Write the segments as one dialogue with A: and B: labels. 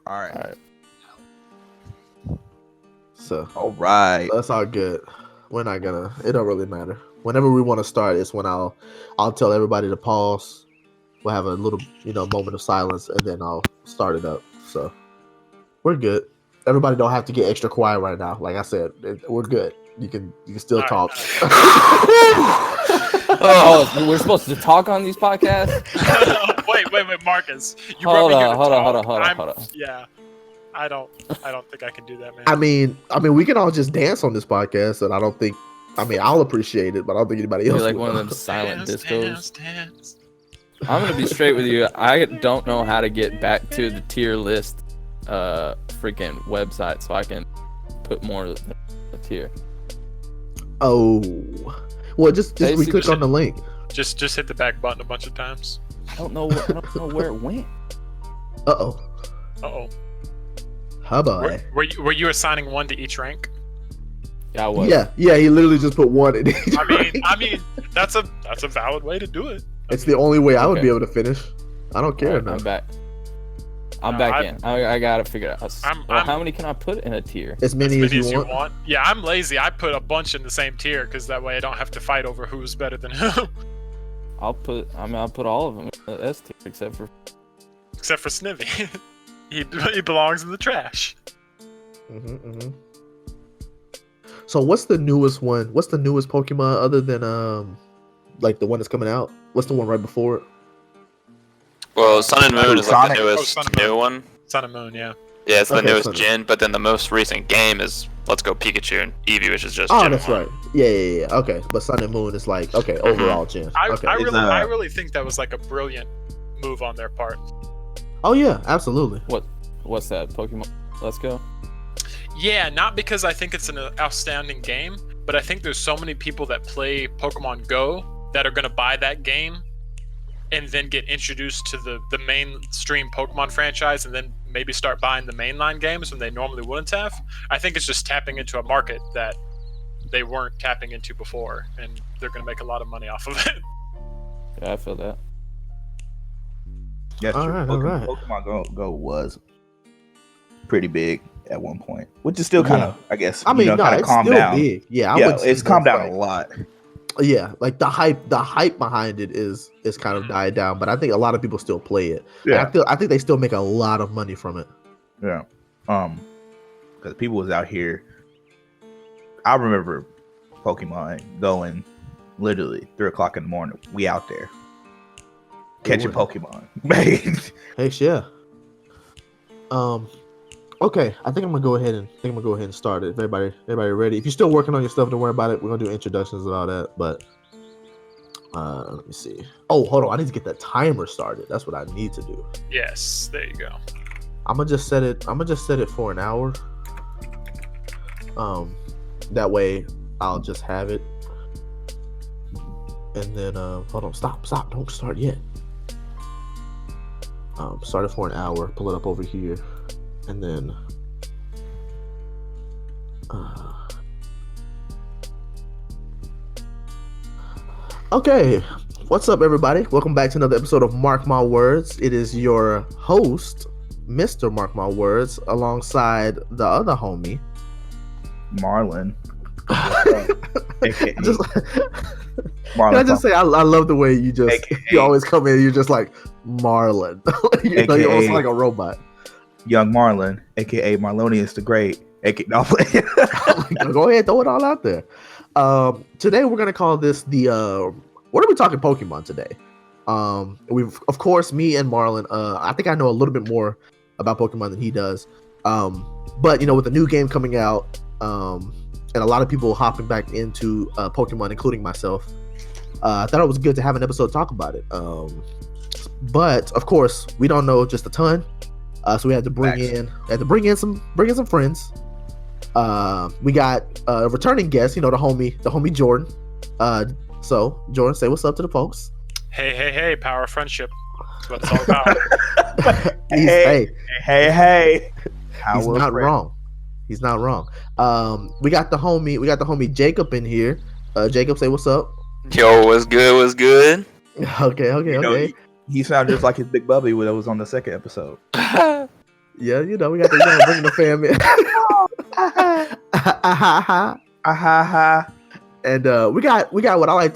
A: All right.
B: So
A: all right,
B: that's all good. We're not gonna. It don't really matter. Whenever we want to start, it's when I'll tell everybody to pause. We'll have a little moment of silence, and then I'll start it up. So we're good. Everybody don't have to get extra quiet right now. Like I said, we're good. You can still talk.
C: Oh, we're supposed to talk on these podcasts?
D: wait, Marcus.
C: Hold on.
D: Yeah, I don't think I can do that, man.
B: I mean, we can all just dance on this podcast, and I don't think. I mean, I'll appreciate it, but I don't think anybody else.
C: You're like
B: will.
C: one of them silent discos.
D: Dance.
C: I'm gonna be straight with you. I don't know how to get back to the tier list, freaking website, so I can put more of the tier.
B: Oh, well, just we click on the link.
D: Just hit the back button a bunch of times.
C: I don't know where it went.
B: Uh oh. How about
D: Were you assigning one to each rank?
C: Yeah, I was.
B: Yeah. He literally just put one in each.
D: I mean, that's a valid way to do it.
B: It's the only way I would be able to finish. I don't care
C: right,
B: now.
C: I'm back in. I got it figured out. How many can I put in a tier?
B: As many as you want.
D: Yeah, I'm lazy. I put a bunch in the same tier because that way I don't have to fight over who's better than who.
C: I'll put all of them in the S tier except for
D: Snivy. he belongs in the trash.
B: Mm-hmm. So what's the newest one? What's the newest Pokemon other than like the one that's coming out? What's the one right before it?
E: Well, Sun and Moon is like the newest new one.
D: Sun and Moon, yeah.
E: Yeah, it's the newest gen, but then the most recent game is Let's Go Pikachu and Eevee, which is just
B: Gen
E: that's
B: 1. Right. Yeah. Okay, but Sun and Moon is like overall gen. Okay.
D: I really think that was like a brilliant move on their part.
B: Oh yeah, absolutely.
C: What's that? Pokemon Let's Go?
D: Yeah, not because I think it's an outstanding game, but I think there's so many people that play Pokemon Go that are going to buy that game and then get introduced to the mainstream Pokemon franchise and then maybe start buying the mainline games when they normally wouldn't have. I think it's just tapping into a market that they weren't tapping into before, and they're going to make a lot of money off of it.
C: Yeah, I feel that.
A: Yes,
B: all right.
A: Pokemon Go was pretty big at one point, which is still kind of, I guess.
B: I mean,
A: kind of
B: it's
A: calmed
B: still
A: down.
B: big. Yeah,
A: it's calmed down a lot.
B: Yeah, like the hype behind it is kind of died down, but I think a lot of people still play it.
A: Yeah,
B: I think they still make a lot of money from it.
A: Yeah, because people was out here. I remember Pokemon going literally 3:00 in the morning. We out there catching Pokemon.
B: Hey, yeah. Okay, I think I'm gonna go ahead and start it. If everybody ready? If you're still working on your stuff, don't worry about it. We're gonna do introductions and all that. But let me see. Oh, hold on. I need to get that timer started. That's what I need to do.
D: Yes, there you go.
B: I'm gonna just set it for an hour. That way I'll just have it. And then hold on. Stop. Don't start yet. Start it for an hour. Pull it up over here. And then okay, what's up everybody? Welcome back to another episode of Mark My Words. It is your host, Mr. Mark My Words, alongside the other homie,
A: Marlon.
B: Marlon. Can I just say I love the way you you always come in, you're just like Marlon. You're almost like a robot.
A: Young Marlon, aka Marlonius the Great, no,
B: go ahead, throw it all out there. Today we're gonna call this the what are we talking Pokemon today? We've of course me and Marlon. I think I know a little bit more about Pokemon than he does. But with the new game coming out, and a lot of people hopping back into Pokemon, including myself, I thought it was good to have an episode to talk about it. But of course we don't know just a ton. So we had to bring in some friends. We got a returning guest, the homie Jordan. So Jordan, say what's up to the folks.
D: Hey, power of friendship. That's what it's all about.
B: Hey. He's not wrong. He's not wrong. We got the homie Jacob in here. Jacob, say what's up.
E: Yo, what's good?
B: Okay.
A: He sounded just like his big bubby when it was on the second episode.
B: Yeah, you know, we got to bring the fam in. And we got what I like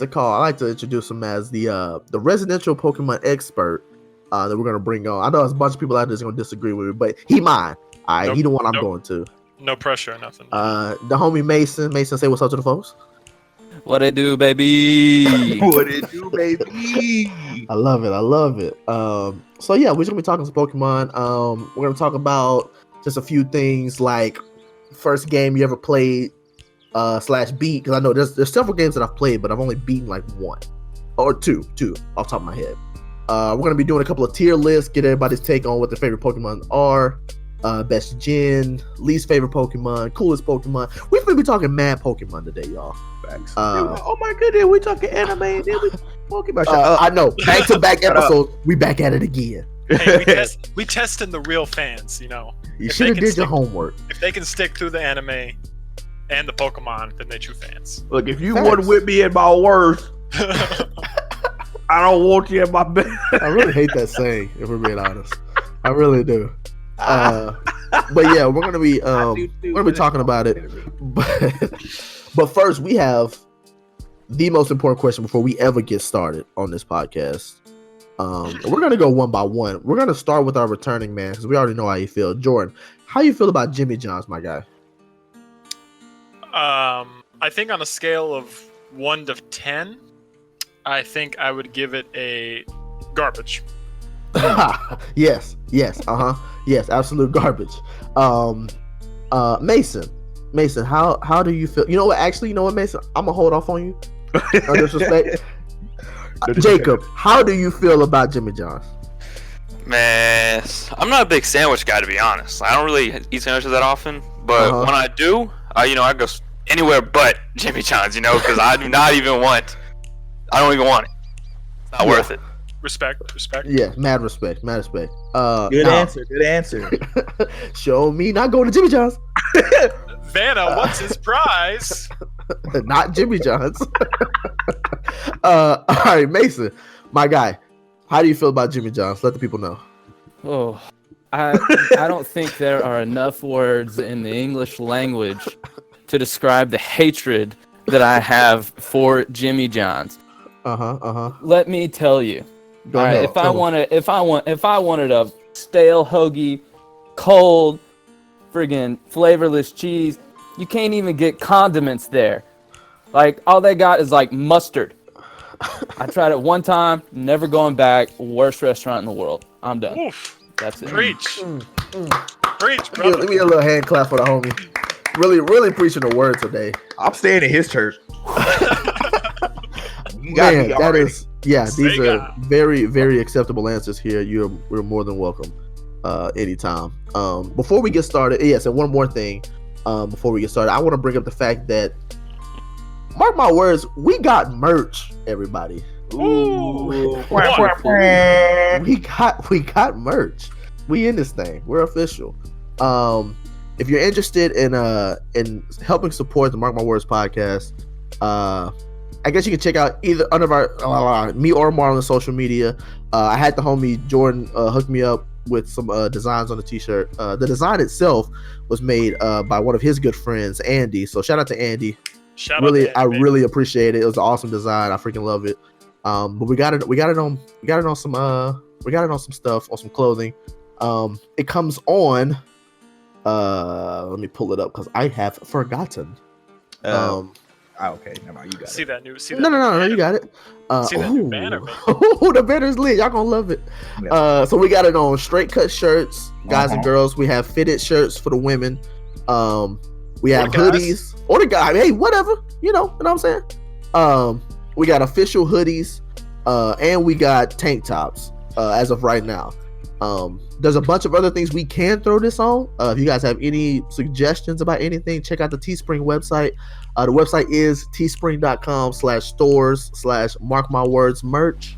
B: to introduce him as the residential Pokemon expert that we're gonna bring on. I know there's a bunch of people out there that's gonna disagree with me, but he mine. All right,
D: Nope,
B: he the one I'm
D: nope.
B: going to.
D: No pressure or nothing.
B: The homie Mason. Mason, say what's up to the folks.
C: What it do, baby?
A: What it do, baby?
B: I love it. So yeah, we're just gonna be talking some Pokemon. We're gonna talk about just a few things like first game you ever played / beat, because I know there's several games that I've played, but I've only beaten like one or two off the top of my head. We're gonna be doing a couple of tier lists, get everybody's take on what their favorite Pokemon are, best gen, least favorite Pokemon, coolest Pokemon. We're gonna be talking mad Pokemon today, y'all.
A: Facts.
B: Oh
A: my goodness, we talking anime and then we Pokemon.
B: I know, back-to-back episodes, we back at it again.
D: Hey, we testing the real fans, you know.
B: You
D: If
B: should have
D: they
B: did
D: can
B: your homework.
D: If they can stick through the anime and the Pokemon, then they true fans.
A: Look, if you
B: Facts.
A: wasn't with me at my worst, I don't want you at my best.
B: I really hate that saying, if we're being honest. I really do. But yeah, we're gonna be talking about it. But first, we have the most important question before we ever get started on this podcast. We're gonna go one by one. We're gonna start with our returning man because we already know how you feel. Jordan, how you feel about Jimmy John's, my guy?
D: I think on a scale of 1 to 10, I think I would give it a garbage.
B: yes, absolute garbage. Mason, how do you feel? You know what, Mason? I'm gonna hold off on you. No disrespect. Jacob, how do you feel about Jimmy John's?
E: Man, I'm not a big sandwich guy, to be honest. I don't really eat sandwiches that often, but when I do, I go anywhere but Jimmy John's, because I don't even want it. It's not worth it.
D: Respect.
B: Yeah, mad respect.
A: Good answer.
B: Show me not going to Jimmy John's.
D: Vanna, what's his prize?
B: Not Jimmy John's. All right, Mason, my guy, how do you feel about Jimmy John's? Let the people know.
C: Oh, I don't think there are enough words in the English language to describe the hatred that I have for Jimmy John's. Let me tell you.
B: Go
C: all
B: ahead,
C: right, if I wanted a stale hoagie, cold, friggin' flavorless cheese, you can't even get condiments there. Like, all they got is like mustard. I tried it one time, never going back. Worst restaurant in the world. I'm done.
D: Oof.
C: That's it.
D: Preach. Preach, brother.
B: Give me a little hand clap for the homie. Really preaching the word today.
A: I'm staying in his church.
B: Man, that is, yeah, these
D: Say
B: are
D: God.
B: very, very acceptable answers here. We're more than welcome anytime. Before we get started, yes, and one more thing before we get started, I want to bring up the fact that, mark my words, we got merch, everybody.
D: Ooh.
B: We got merch. We in this thing. We're official. If you're interested in helping support the Mark My Words podcast, I guess you can check out either under our me or Marlon social media. I had the homie Jordan hook me up with some designs on the t-shirt. The design itself was made by one of his good friends, Andy. So shout out to Andy. I really appreciate it. It was an awesome design. I freaking love it. But we got it on some stuff, on some clothing. It comes on. Let me pull it up because I have forgotten.
A: Okay, never mind. You got
D: See
A: it.
D: that new? See that?
B: No, you got it.
D: See that new banner, man.
B: Oh, the banner's lit. Y'all gonna love it.
A: Yeah.
B: So we got it on straight cut shirts, guys and girls. We have fitted shirts for the women. We have
D: Or the guys.
B: hoodies or the guy. Hey, whatever. You know what I'm saying? We got official hoodies, and we got tank tops as of right now. There's a bunch of other things we can throw this on. If you guys have any suggestions about anything, check out the Teespring website. The website is teespring.com/stores/markmywordsmerch.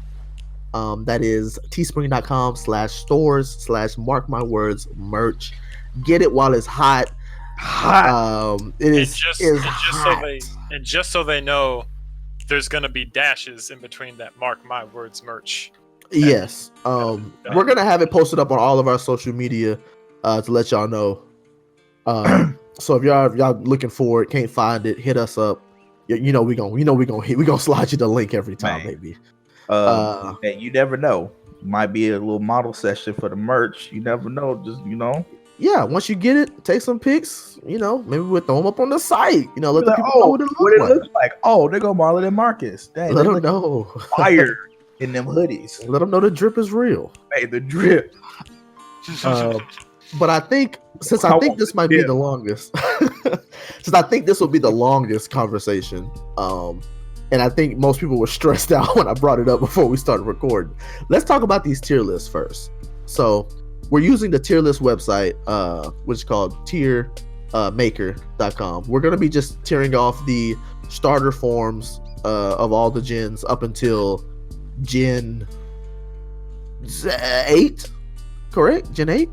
B: That is teespring.com/stores/markmywordsmerch. Get it while it's hot. It is hot.
D: Just so they know, there's gonna be dashes in between that Mark My Words merch.
B: Yes. We're gonna have it posted up on all of our social media to let y'all know. So if y'all looking for it, can't find it, hit us up. You know we gonna slide you the link every time,
A: Man.
B: baby.
A: And you never know. Might be a little model session for the merch. You never know. Just
B: Yeah, once you get it, take some pics. Maybe we'll throw them up on the site. Let the
A: like,
B: people know what it looks like.
A: like. Oh, there go Marlon and Marcus. Dang,
B: Let
A: they
B: them
A: look
B: know.
A: fire in them hoodies.
B: Let them know the drip is real.
A: Hey, the drip.
B: But I think since I think this might be the longest, since I think this will be the longest conversation, and I think most people were stressed out when I brought it up before we started recording. Let's talk about these tier lists first. So we're using the tier list website, which is called tiermaker.com. We're going to be just tiering off the starter forms of all the gens up until Gen 8, correct? Gen 8?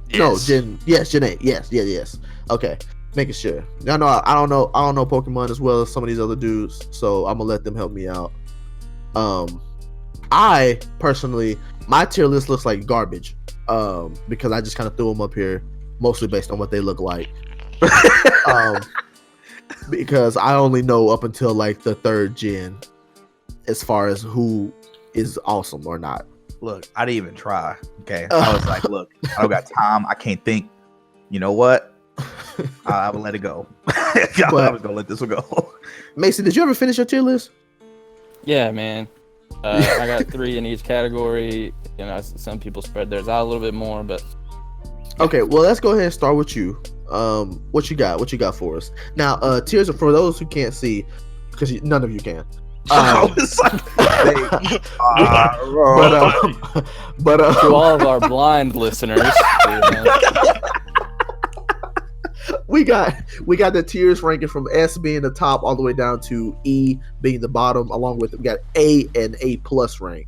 E: Yes.
B: No, Gen 8. Yes. Okay. Making sure. I don't know Pokemon as well as some of these other dudes, so I'm gonna let them help me out. I personally, my tier list looks like garbage. Because I just kind of threw them up here mostly based on what they look like. Because I only know up until like the 3rd gen as far as who is awesome or not.
A: Look, I didn't even try. Okay, I was like, look, I don't got time. I can't think. You know what? I will let it go. I was gonna let this one go.
B: Mason, did you ever finish your tier list?
C: Yeah, man. I got 3 in each category. Some people spread theirs out a little bit more, but
B: okay. Well, let's go ahead and start with you. What you got? What you got for us? Now, tiers are for those who can't see, because none of you can.
A: I was like,
B: but
C: to all of our blind listeners,
B: we got the tiers ranking from S being the top all the way down to E being the bottom, along with we got A and A plus rank.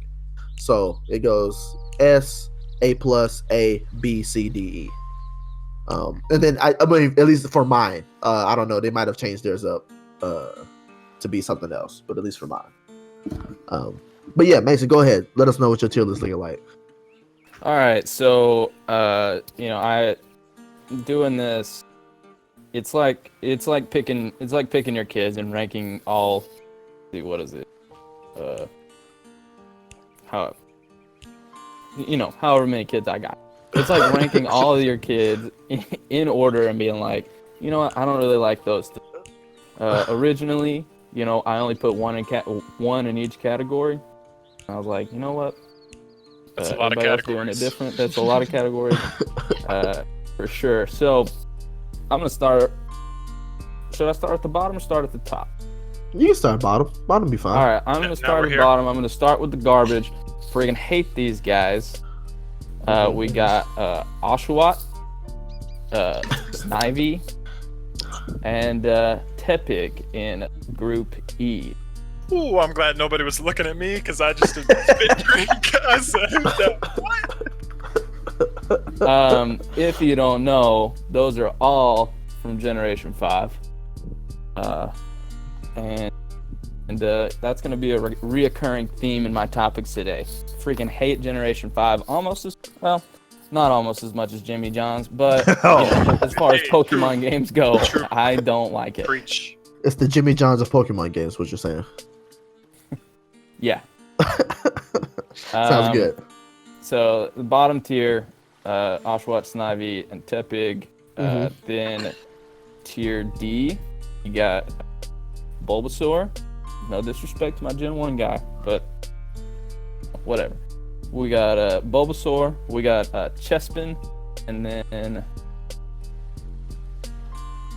B: So it goes S, A plus, A, B, C, D, E. And then I mean, at least for mine, I don't know, they might have changed theirs up to be something else, but at least for mine. But yeah, Mason, go ahead. Let us know what your tier list looking like.
C: all right. So I doing this. It's like picking your kids and ranking all. What is it? However many kids I got. It's like ranking all of your kids in order and being like, you know what? I don't really like those. Originally, I only put one in each category. I was like, you know what?
D: That's a lot of
C: doing
D: categories.
C: it different. That's a lot of categories, for sure. So I'm gonna start. Should I start at the bottom or start at the top?
B: You can start bottom. Bottom be fine.
C: All right, I'm gonna start at the bottom. I'm gonna start with the garbage. Friggin' hate these guys. We got Oshawott, Snivy, and Tepig in Group E.
D: Ooh, I'm glad nobody was looking at me because I just did spit drink. I said, what?
C: If you don't know, those are all from Generation 5. And that's going to be a reoccurring theme in my topics today. Freaking hate Generation 5 not almost as much as Jimmy John's, but as far as Pokemon games go, I don't like it.
D: Preach.
B: It's the Jimmy John's of Pokemon games, what you're saying.
C: Yeah.
B: Sounds good.
C: So the bottom tier, Oshawott, Snivy, and Tepig. Then tier D, you got Bulbasaur. No disrespect to my Gen 1 guy, but whatever. We got Bulbasaur, we got Chespin, and then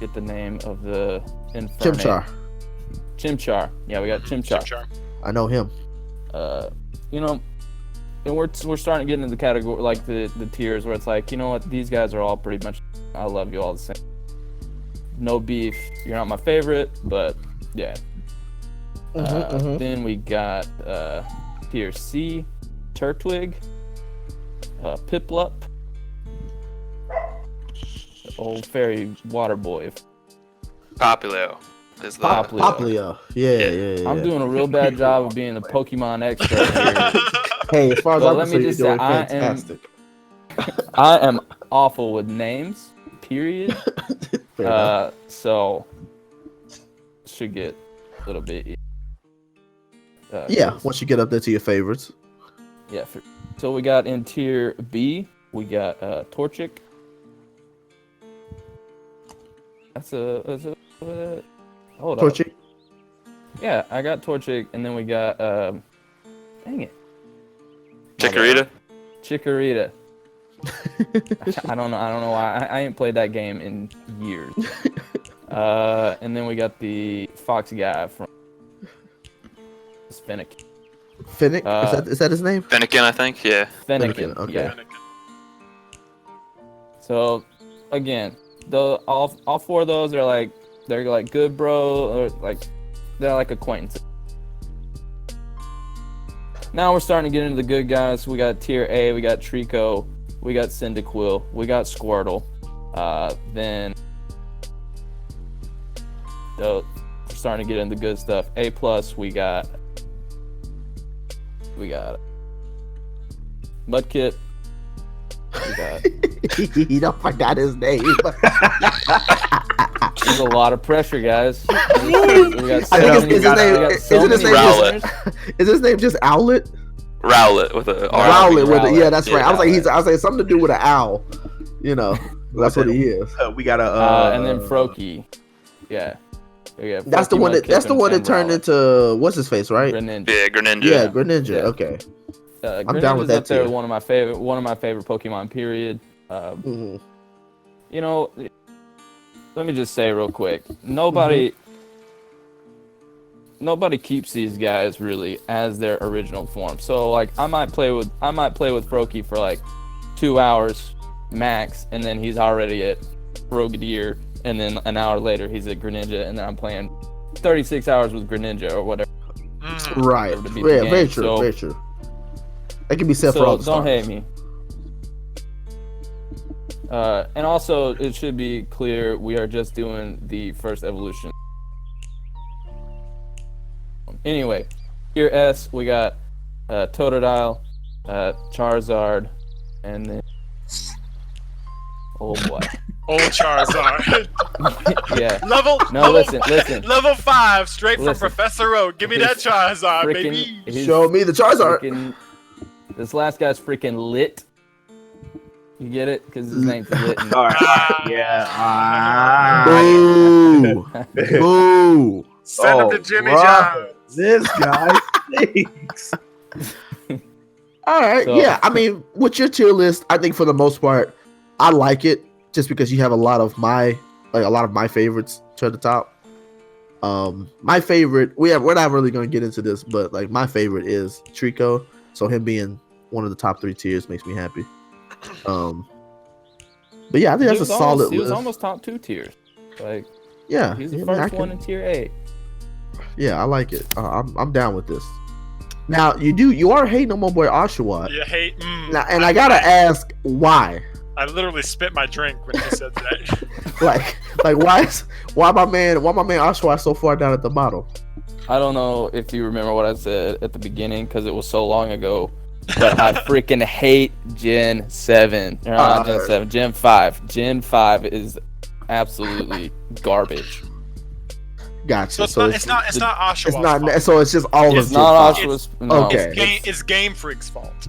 C: get the name of the Infernape. Chimchar. Yeah, we got Chimchar.
B: I know him.
C: And we're starting to get into the category, like the tiers where it's like, you know what, these guys are all pretty much, I love you all the same. No beef, you're not my favorite, but yeah. Then we got tier C, Turtwig, Piplup, the old fairy water boy.
E: Popplio.
B: Popplio. Yeah.
C: I'm doing a real bad job of being a Pokemon expert here.
B: Hey, as far as
C: Well,
B: I'm
C: let me
B: concerned,
C: just
B: you're
C: say,
B: doing fantastic.
C: I am awful with names. Period.
B: Fair enough.
C: So should get a little bit.
B: Yeah, once you get up there to your favorites.
C: Yeah. So we got in tier B, we got Torchic. That's a hold on.
B: Torchic.
C: Yeah, I got Torchic, and then we got dang it,
E: Chikorita.
C: Chikorita. I don't know why I ain't played that game in years. And then we got the Fox guy from Fennekin.
B: Finnick? Is that his name?
E: Fennekin, I think. Yeah.
C: Fennekin.
B: Okay.
C: Yeah. So again, all four of those are like good bro, or like they're like acquaintances. Now we're starting to get into the good guys. We got tier A, we got Trico, we got Cyndaquil, we got Squirtle. Then we're starting to get into good stuff. A plus, we got Mudkip. We got
B: You don't forgot his name.
C: there's a lot of pressure, guys. We got
B: I think
C: we got so
B: is his
C: many
B: name
E: Rowlet.
C: listeners.
B: Is his name just Owlet?
E: Rowlet with a R.
B: Rowlet with
C: Rowlet.
B: yeah, that's right. I was like,
C: Rowlet.
B: I was like something to do with an owl. You know, that's what he is.
A: We got a
C: And then Froakie. Yeah. Yeah,
B: That's the
C: Froakie,
B: one that
C: Mudkip,
B: that's the
C: and
B: one that
C: Tim
B: turned
C: Rowlet.
B: into what's his face, right?
C: Greninja.
E: Yeah, Greninja.
B: Yeah, Greninja.
C: Yeah.
B: Okay.
C: I'm
B: down with that
C: up there,
B: too.
C: one of my favorite Pokemon. Period.
B: Mhm.
C: You know, let me just say real quick, nobody keeps these guys really as their original form. So like, I might play with Froakie for like 2 hours max, and then he's already at Frogadier, and then an hour later he's at Greninja, and then I'm playing 36 hours with Greninja or whatever.
B: Right.
C: to beat
B: Yeah,
C: the game.
B: very true.
C: So-
B: Very true. That can be said for all
C: So
B: the
C: don't
B: stars.
C: hate me. And also, it should be clear we are just doing the first evolution. Anyway, here S, we got Totodile, Charizard, and then oh boy,
D: Old Charizard.
C: yeah.
D: level
C: Listen.
D: level 5 straight
C: Listen.
D: from Professor Oak. Give me that Charizard, baby.
C: His
B: Show me the Charizard.
C: freaking- this last guy's freaking lit. You get it? Because his name's Lit.
A: all right, yeah.
B: Boo. Boo.
D: Send him
A: Oh,
D: to Jimmy
A: bruh.
D: John's.
A: This guy stinks.
B: All right.
C: So-
B: Yeah. I mean, with your tier list, I think for the most part, I like it just because you have a lot of my favorites to the top. My favorite, we're not really gonna get into this, but like my favorite is Trico. So him being one of the top 3 tiers makes me happy. But yeah, I think that's a solid
C: He was
B: list.
C: almost top 2 tiers. Like,
B: Yeah,
C: he's the
B: yeah, I
C: first
B: can-
C: one in tier A.
B: Yeah, I like it. I'm down with this. Now you are hating on my boy Oshawott.
D: You hate.
B: Now, and I gotta ask why.
D: I literally spit my drink when he said that.
B: like why my man Oshawott so far down at the bottom?
C: I don't know if you remember what I said at the beginning because it was so long ago, but I freaking hate Gen 7. Or not Gen 7, Gen 5. Gen 5 is absolutely garbage.
B: Gotcha.
D: So it's not Oshawa's
B: It's not.
D: fault.
B: So it's just all
D: It's
B: of
C: Not
B: Gen 5.
C: Oshawa's. No,
B: Okay.
D: It's Game Freak's fault.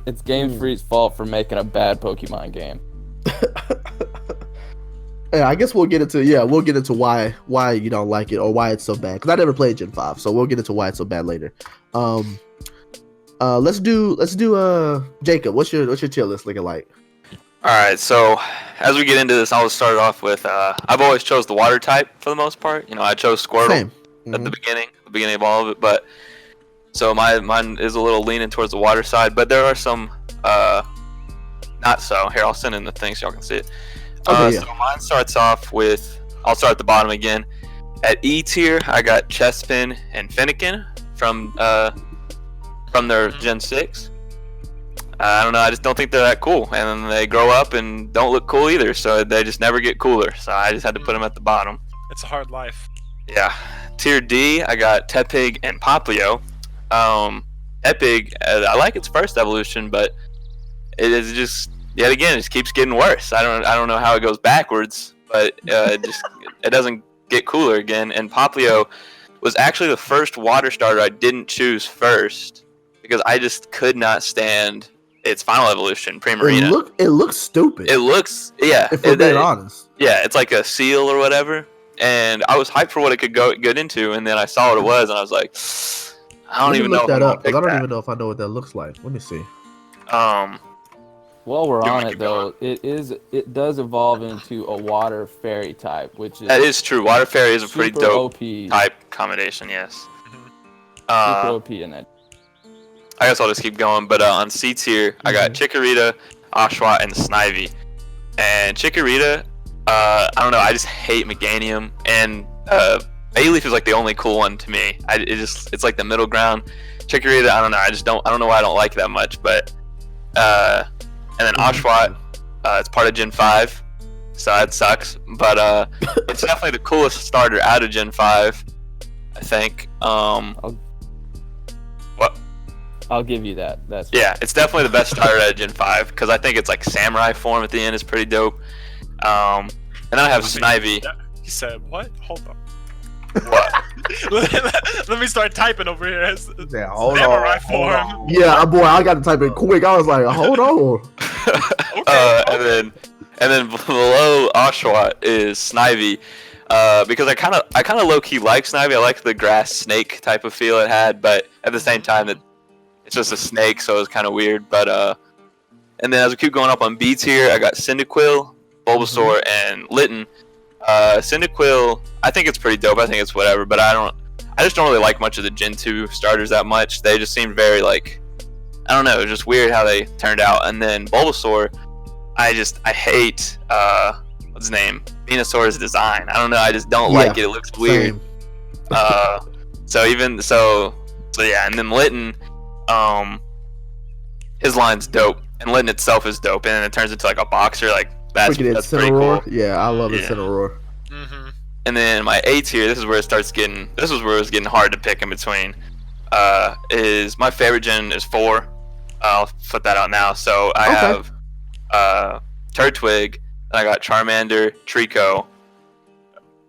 C: It's Game Freak's fault for making a bad Pokemon game.
B: Yeah, I guess we'll get into why you don't like it or why it's so bad. Because I never played Gen 5, so we'll get into why it's so bad later. Let's do Jacob. What's your tier list looking like?
E: All right, so as we get into this, I'll start off with I've always chose the water type for the most part. You know, I chose Squirtle
B: Same.
E: at the beginning of all of it, but so mine is a little leaning towards the water side, but there are some not so. Here, I'll send in the thing so y'all can see it.
B: Okay, yeah.
E: So mine starts off with, I'll start at the bottom again. At E tier, I got Chespin and Fennekin from their Gen 6. I don't know, I just don't think they're that cool. And then they grow up and don't look cool either, so they just never get cooler. So I just had to put them at the bottom.
D: It's a hard life.
E: Yeah. Tier D, I got Tepig and Poplio. Tepig, I like its first evolution, but it is just yet again, it just keeps getting worse. I don't know how it goes backwards, but it doesn't get cooler again. And Poplio was actually the first water starter I didn't choose first because I just could not stand its final evolution, Primarina.
B: It looks stupid.
E: It looks, yeah.
B: If we're being honest.
E: Yeah, it's like a seal or whatever. And I was hyped for what it could get into, and then I saw what it was, and I was like, I don't even know.
B: Look that up because I don't even know if I know what that looks like. Let me see.
C: While we're on it though, it does evolve into a water fairy type, which is
E: that is true. Water fairy is a pretty dope
C: OP.
E: type combination. Yes.
C: Super OP in that.
E: I guess I'll just keep going. But on C tier, I got Chikorita, Oshawott, and Snivy. And Chikorita, I don't know. I just hate Meganium, and Bayleaf is like the only cool one to me. It's like the middle ground. Chikorita, I don't know. I don't know why I don't like that much. But and then Oshawott, it's part of Gen 5, so that sucks. But it's definitely the coolest starter out of Gen 5, I think. What?
C: I'll give you that.
E: Yeah, it's definitely the best starter out of Gen 5 because I think it's like samurai form at the end is pretty dope. And then I have Snivy.
D: He said, "What? Hold on."
E: What?
D: Let me start typing over here.
A: Samurai
D: form.
B: Yeah, boy, I got to type it quick. I was like, hold on.
E: Okay. And then below Oshawott is Snivy, because I kind of low key like Snivy. I like the grass snake type of feel it had, but at the same time it's just a snake, so it's kind of weird. But and then as we keep going up on B tier, I got Cyndaquil, Bulbasaur, and Litten. Cyndaquil, I think it's pretty dope. I think it's whatever, but I just don't really like much of the Gen 2 starters that much. They just seemed very like, I don't know, it was just weird how they turned out. And then Bulbasaur, I hate what's his name? Venusaur's design. I don't know, I just don't like it. It looks weird. So yeah, and then Litten, his line's dope, and Litten itself is dope, and then it turns into like a boxer, like that's pretty cool.
B: Yeah, I love it, Cineroar.
E: And then my A tier, this is where it was getting hard to pick in between. Is my favorite gen is 4. I'll put that out now. So I have Turtwig, and I got Charmander, Trico.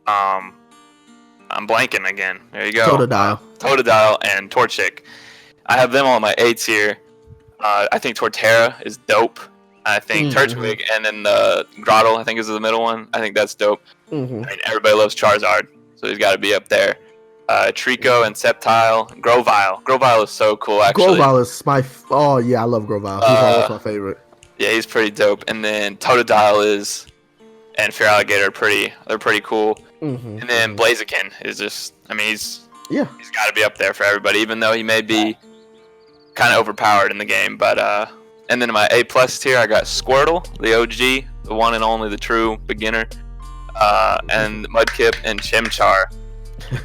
E: I'm blanking again. There you go. Totodile and Torchic. I have them all in my A tier. I think Torterra is dope. I think Turtwig, and then the Grottle, I think, is the middle one. I think that's dope. I mean, everybody loves Charizard, so he's got to be up there. Trico and Sceptile, Grovyle. Grovyle is so cool, actually.
B: Grovyle is oh yeah, I love Grovyle. He's always my favorite.
E: Yeah, he's pretty dope. And then Totodile and Feraligatr they're pretty cool. And then Blaziken is just, I mean, he's got to be up there for everybody, even though he may be kind of overpowered in the game, but and then in my A+ tier, I got Squirtle, the OG, the one and only, the true beginner, and Mudkip and Chimchar.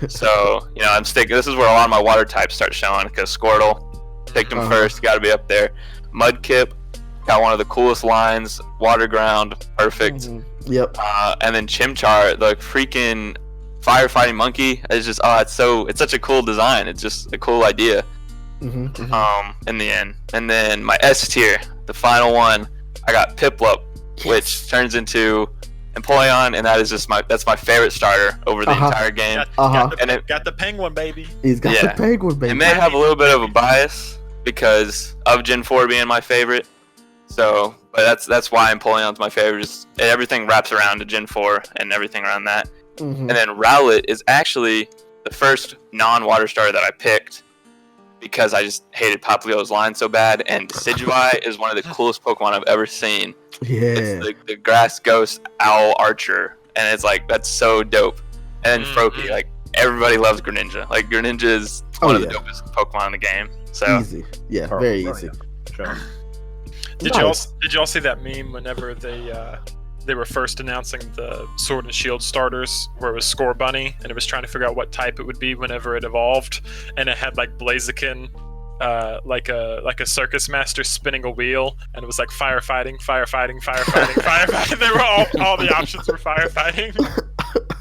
E: So, I'm sticking. This is where a lot of my water types start showing, because Squirtle, picked him first, got to be up there. Mudkip, got one of the coolest lines, water ground, perfect.
B: Yep.
E: And then Chimchar, the freaking firefighting monkey, is just, it's such a cool design. It's just a cool idea. In the end. And then my S tier, the final one, I got Piplup, which turns into Empoleon, and that's my favorite starter over the entire game.
D: Got the penguin, baby.
B: He's got the penguin, baby.
E: It may have a little bit of a bias because of Gen 4 being my favorite. So, but that's why Empoleon's my favorite. Just everything wraps around to Gen 4 and everything around that. And then Rowlet is actually the first non-water starter that I picked, because I just hated Poplio's line so bad, and Decidueye is one of the coolest Pokemon I've ever seen.
B: Yeah.
E: It's the Grass Ghost Owl Archer, and it's like, that's so dope. And then Froakie, like, everybody loves Greninja. Like, Greninja is one of the dopest Pokemon in the game. So
B: easy. Yeah, very easy.
A: Sure.
D: Did y'all see that meme whenever they were first announcing the Sword and Shield starters, where it was Score Bunny, and it was trying to figure out what type it would be whenever it evolved, and it had like Blaziken, like a circus master spinning a wheel, and it was like firefighting. They were all the options were firefighting.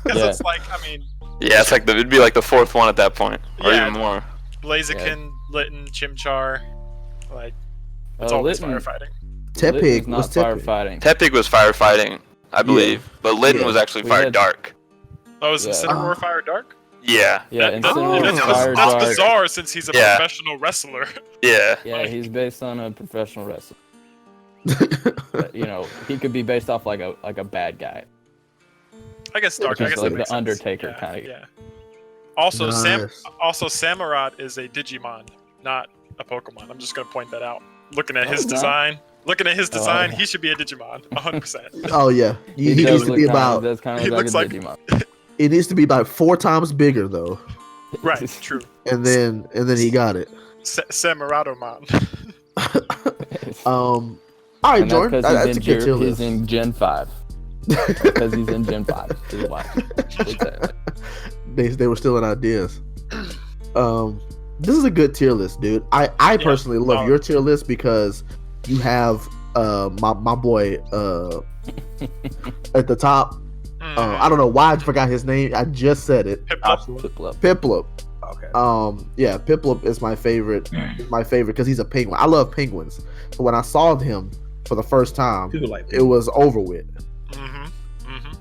D: Because it's like, I mean,
E: it's like it'd be like the fourth one at that point, or even more.
D: Blaziken, Litten, Chimchar, like it's always firefighting.
B: Tepig
C: not
B: was Tepig.
C: firefighting.
E: Tepig was firefighting, I believe, but Litten
B: Yeah.
E: was actually
C: We
E: fire
C: had-
E: dark.
D: Oh, is
C: Yeah.
D: Incineroar Fire Dark?
E: Yeah.
C: Yeah,
D: That-
C: Incineroar
D: that's,
C: Fire
D: that's
C: Dark.
D: bizarre since he's a
E: Yeah.
D: professional wrestler.
E: Yeah.
C: Yeah, he's based on a professional wrestler. But, he could be based off like a bad guy.
D: I guess Dark. I
C: Just
D: guess
C: like
D: that makes
C: the
D: sense.
C: Undertaker
D: Yeah,
C: kinda.
D: Yeah. Also,
B: Nice.
D: Samurott is a Digimon, not a Pokemon. I'm just gonna point that out. Looking at
C: No,
D: his
C: he's not.
D: design,
C: yeah.
D: he should be a Digimon, 100%.
B: Oh yeah, he
C: does
B: needs to
C: look
B: be
C: kinda-
B: about.
C: Does kind
D: he
C: of look
D: looks
C: like a
D: like-
C: Digimon.
B: It needs to be about 4 times bigger though,
D: Right. True.
B: and then he got it.
D: Samurottomon.
B: All right,
C: And
B: Jordan,
C: that's
B: that's a good tier
C: he's
B: list.
C: in Gen 5. Because he's in Gen 5. Is why. We'll say it.
B: They were stealing ideas. This is a good tier list, dude. I personally love your tier list because you have my boy at the top. I don't know why I forgot his name. I just said it.
C: Piplup.
B: Piplup.
A: Okay.
B: Yeah, Piplup is my favorite. Because he's a penguin. I love penguins. So when I saw him for the first time,
A: People like
B: it was over with.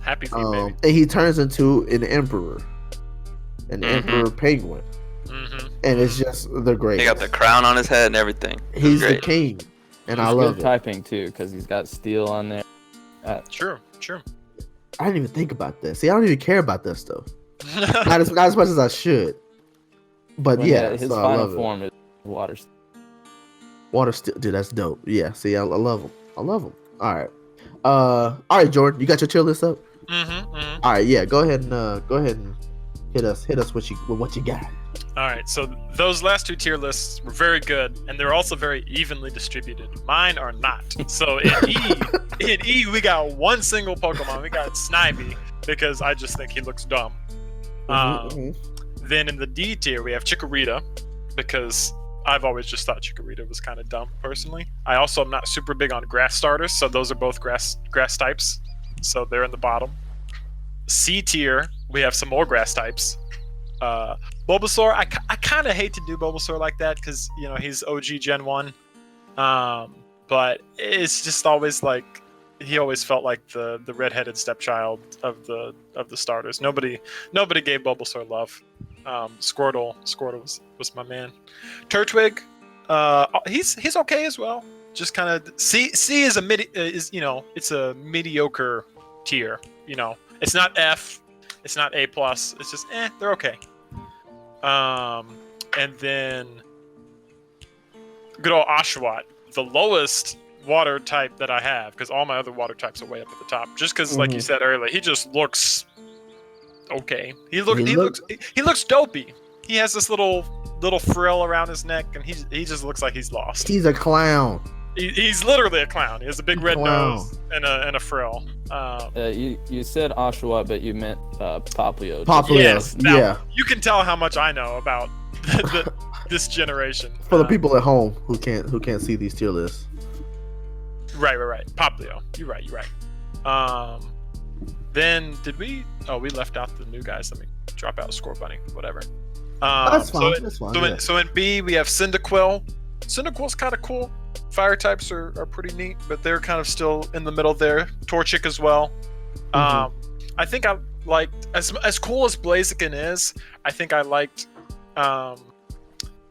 D: Happy for you, baby.
B: And he turns into an emperor,
E: Mhm.
B: emperor penguin,
D: Mm-hmm.
B: and it's just the great.
E: He got the crown on his head and everything.
B: He's the
E: Great.
B: king, and I
C: He's
B: love
C: good
B: it.
C: typing too, because he's got steel on there.
D: True.
B: I didn't even think about that. See, I don't even care about that stuff. Not as much as I should. But
C: When
B: yeah,
C: his
B: so I
C: final
B: love it.
C: form is water.
B: Water still, dude, that's dope. Yeah, see, I love him. I love him. All right, Jordan, you got your tier list up?
D: Mm-hmm.
B: All right, yeah, go ahead and hit us with what you got.
D: All right, so those last 2 tier lists were very good, and they're also very evenly distributed. Mine are not. So in E, we got one single Pokemon. We got Snivy because I just think he looks dumb. Then in the D tier, we have Chikorita because I've always just thought Chikorita was kind of dumb personally. I also am not super big on grass starters, so those are both grass types. So they're in the bottom. C tier, we have some more grass types. Bulbasaur, I kind of hate to do Bulbasaur like that because he's OG Gen 1, but it's just always like he always felt like the redheaded stepchild of the starters. Nobody gave Bulbasaur love. Squirtle was my man. Turtwig, he's okay as well. Just kind of C is it's a mediocre tier. It's not F, it's not A+. It's just they're okay. And then good old Oshawott, the lowest water type that I have, because all my other water types are way up at the top. Just because, like you said earlier, he just looks okay. He looks dopey. He has this little frill around his neck, and he just looks like he's lost.
B: He's a clown.
D: He's literally a clown. He has a big red nose and a frill.
C: You said Oshawott, but you meant Poplio.
B: Poplio.
D: Yes, now,
B: Yeah.
D: You can tell how much I know about this generation.
B: For the people at home who can't see these tier lists.
D: Right. Poplio. You're right. Then did we? Oh, we left out the new guys. Let me drop out Score Bunny. Whatever.
B: That's fine. That's fine.
D: So in B we have Cyndaquil. Cyndaquil's kind of cool. Fire types are pretty neat, but they're kind of still in the middle there. Torchic as well. I think I liked as cool as Blaziken is. I think I liked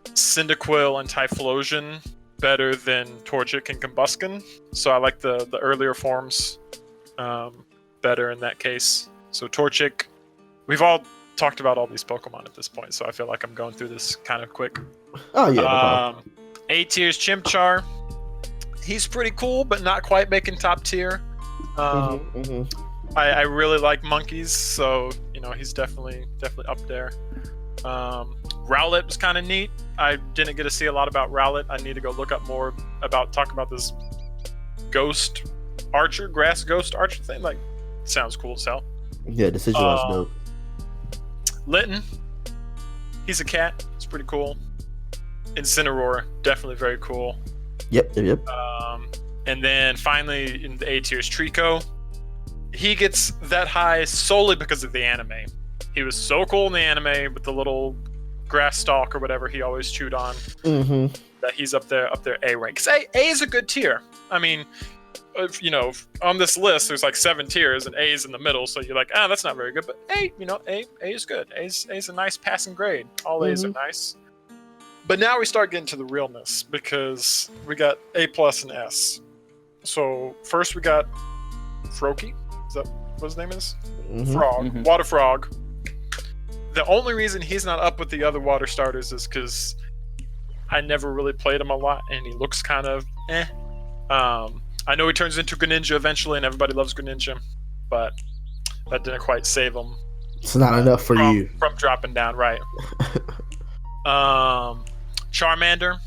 D: Cyndaquil and Typhlosion better than Torchic and Combusken. So I like the earlier forms better in that case. So Torchic, we've all talked about all these Pokemon at this point, so I feel like I'm going through this kind of quick.
B: Oh yeah. No problem.
D: A tier's Chimchar. He's pretty cool, but not quite making top tier. I really like monkeys, so he's definitely up there. Rowlet was kind of neat. I didn't get to see a lot about Rowlet. I need to go look up more talk about this ghost archer, grass ghost archer thing. Like, sounds cool as hell.
B: Yeah, decision was dope.
D: Litten, he's a cat. It's pretty cool. Incineroar, definitely very cool.
B: Yep.
D: And then finally in the A tier is Trico. He gets that high solely because of the anime. He was so cool in the anime with the little grass stalk or whatever he always chewed on. that he's up there A rank. 'Cause A is a good tier. I mean, you know, on this list there's like 7 tiers and A is in the middle, so you're like, that's not very good. But A, you know, A is good. A's a nice passing grade. All A's are nice. But now we start getting to the realness because we got A plus and S. So first we got Froakie. Is that what his name is? Frog. Water Frog. The only reason he's not up with the other water starters is because I never really played him a lot and he looks kind of eh. I know he turns into Greninja eventually and everybody loves Greninja, but that didn't quite save him.
B: It's not enough for you.
D: From dropping down, right. Charmander.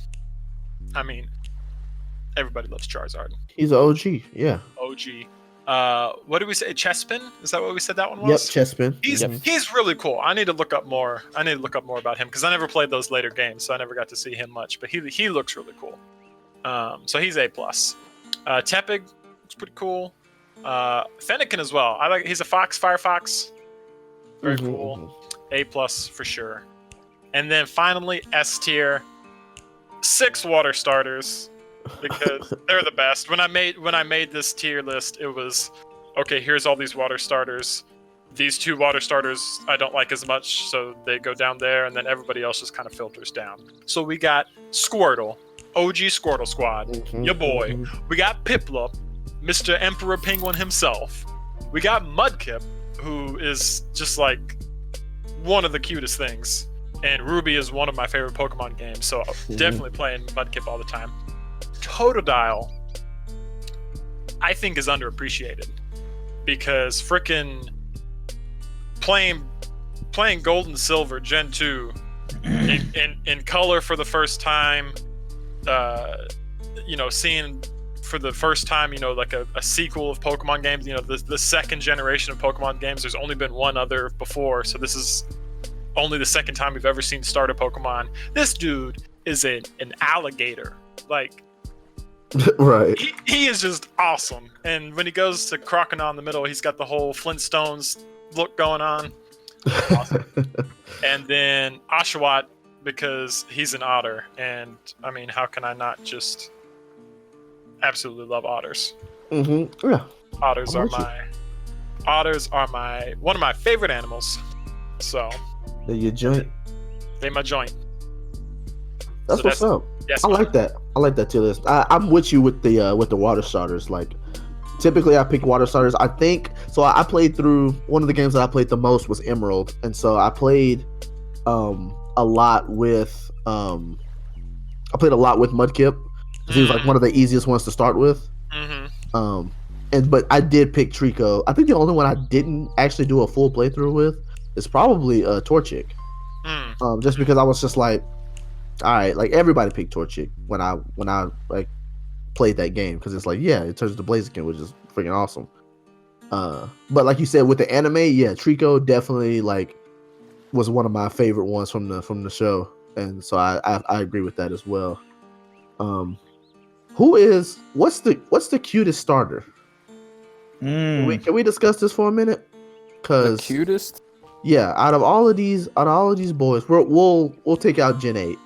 D: I mean, everybody loves Charizard.
B: He's an OG, yeah.
D: OG. What did we say? Chespin? Is that what we said that one was?
B: Yep, Chespin.
D: He's really cool. I need to look up more. About him because I never played those later games, so I never got to see him much. But he looks really cool. So he's A plus. Tepig looks pretty cool. Fennekin as well. He's a fox, fire fox. Very cool. A plus for sure. And then finally S tier. 6 water starters. Because they're the best. When I made this tier list, it was okay. Here's all these water starters. These 2 water starters I don't like as much, so they go down there, and then everybody else just kind of filters down. So we got Squirtle, OG Squirtle Squad, your boy. We got Piplup, Mr. Emperor Penguin himself. We got Mudkip, who is just like one of the cutest things, and Ruby is one of my favorite Pokemon games, so definitely playing Mudkip all the time. Totodile, I think, is underappreciated because frickin' playing Gold and Silver Gen 2 in color for the first time, you know, seeing for the first time, you know, like a sequel of Pokemon games, you know, the second generation of Pokemon games. There's only been one other before, so this is only the second time we've ever seen starter Pokemon. This dude is an alligator, like.
B: Right.
D: He is just awesome. And when he goes to Croconaw in the middle, he's got the whole Flintstones look going on. Awesome. And then Oshawott, because he's an otter. And I mean, how can I not just absolutely love otters?
B: Yeah.
D: Otters are one of my favorite animals. So
B: they're your joint.
D: They my joint.
B: That's what's up.
D: Yes,
B: I like that. I like that tier list. I'm with you with the water starters. Like, typically I pick water starters. I think so. I played through one of the games that I played the most was Emerald, and so I played a lot with Mudkip because he was like one of the easiest ones to start with. But I did pick Trico. I think the only one I didn't actually do a full playthrough with is probably Torchic. Just because I was just like, all right, like everybody picked Torchic when I like played that game because it's like, yeah, it turns to Blaziken, which is freaking awesome. But like you said with the anime, yeah, Trico definitely like was one of my favorite ones from the show, and so I agree with that as well. What's the cutest starter? Can we discuss this for a minute?
C: The cutest?
B: Yeah, out of all of these boys, we'll take out Gen 8.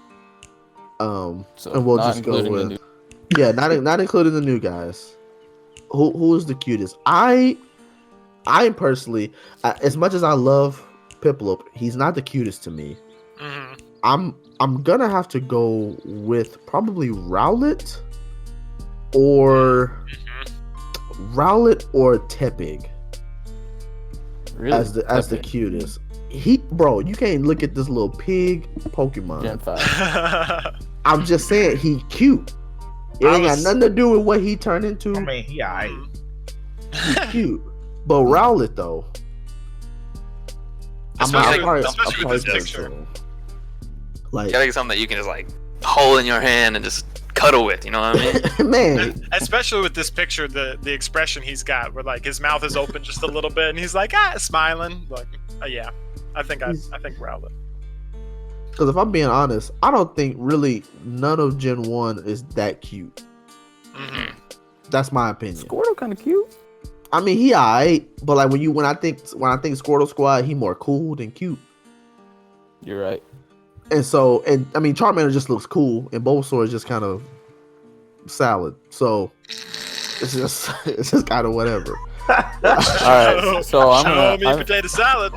C: So
B: and we'll just go with not including the new guys. Who is the cutest? I personally, as much as I love Piplup, he's not the cutest to me. I'm gonna have to go with probably Rowlet or Tepig.
C: Really?
B: As the cutest. Bro, you can't look at this little pig Pokemon.
C: Gen 5.
B: I'm just saying he cute. It ain't got nothing to do with what he turned into.
A: I mean, he alright.
B: He's cute. But Rowlet though.
D: Especially with this picture.
B: Like,
E: you gotta get something that you can just like hold in your hand and just cuddle with, you know what I mean?
B: Man.
D: Especially with this picture, the expression he's got, where like his mouth is open just a little bit, and he's like smiling. Like, yeah, I think Rowlet.
B: Because if I'm being honest, I don't think really none of Gen 1 is that cute. That's my opinion.
C: Squirtle kind of cute.
B: I mean, he alright, but like when I think Squirtle Squad, he more cool than cute.
C: You're right.
B: and I mean, Charmander just looks cool, and Bulbasaur is just kind of salad. So it's just kind of whatever.
C: All right, so
D: Show me
C: I'm
D: potato salad.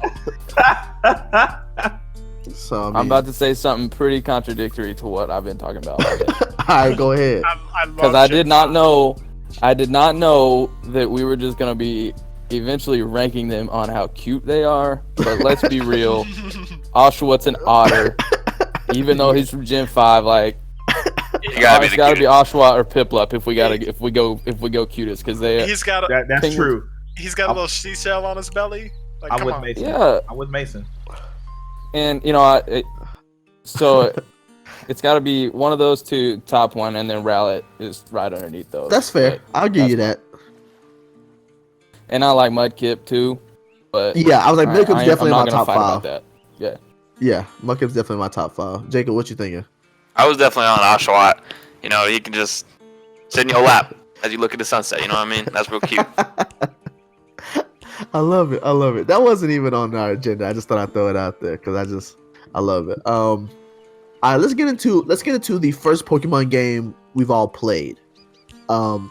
B: So I mean,
C: I'm about to say something pretty contradictory to what I've been talking about all day.
B: all right, go ahead.
D: I love
C: Because I
D: Gen
C: did not
D: 5.
C: know that we were just gonna be eventually ranking them on how cute they are. But let's be real, Oshawa's an otter, even though he's from Gen 5. Like,
E: You gotta be
C: it's
E: the
C: gotta be
E: cutest.
C: Oshawa or Piplup if we go cutest, because they
D: He's got a
A: That's
C: Penguin-
A: true.
D: little seashell on his belly. Like,
A: I'm
D: come
A: with
D: on.
A: Mason.
C: yeah.
A: I'm with Mason.
C: And you know, so it's got to be one of those two, top one, and then Rowlet is right underneath those.
B: That's fair.
C: But
B: I'll give you
C: that's
B: that.
C: And I like Mudkip too, but
B: Yeah, I was like,
C: I-
B: Mudkip's
C: I ain't-
B: definitely
C: I'm
B: in
C: not
B: my
C: gonna
B: top
C: fight about
B: 5.
C: that. Yeah.
B: Yeah, Mudkip's definitely in my top 5. Jacob, what you thinking?
E: I was definitely on Oshawott. You know, he can just sit in your lap as you look at the sunset. You know what I mean? That's real cute.
B: I love it. I love it. That wasn't even on our agenda. I just thought I'd throw it out there because I love it. All right, let's get into the first Pokemon game we've all played. Now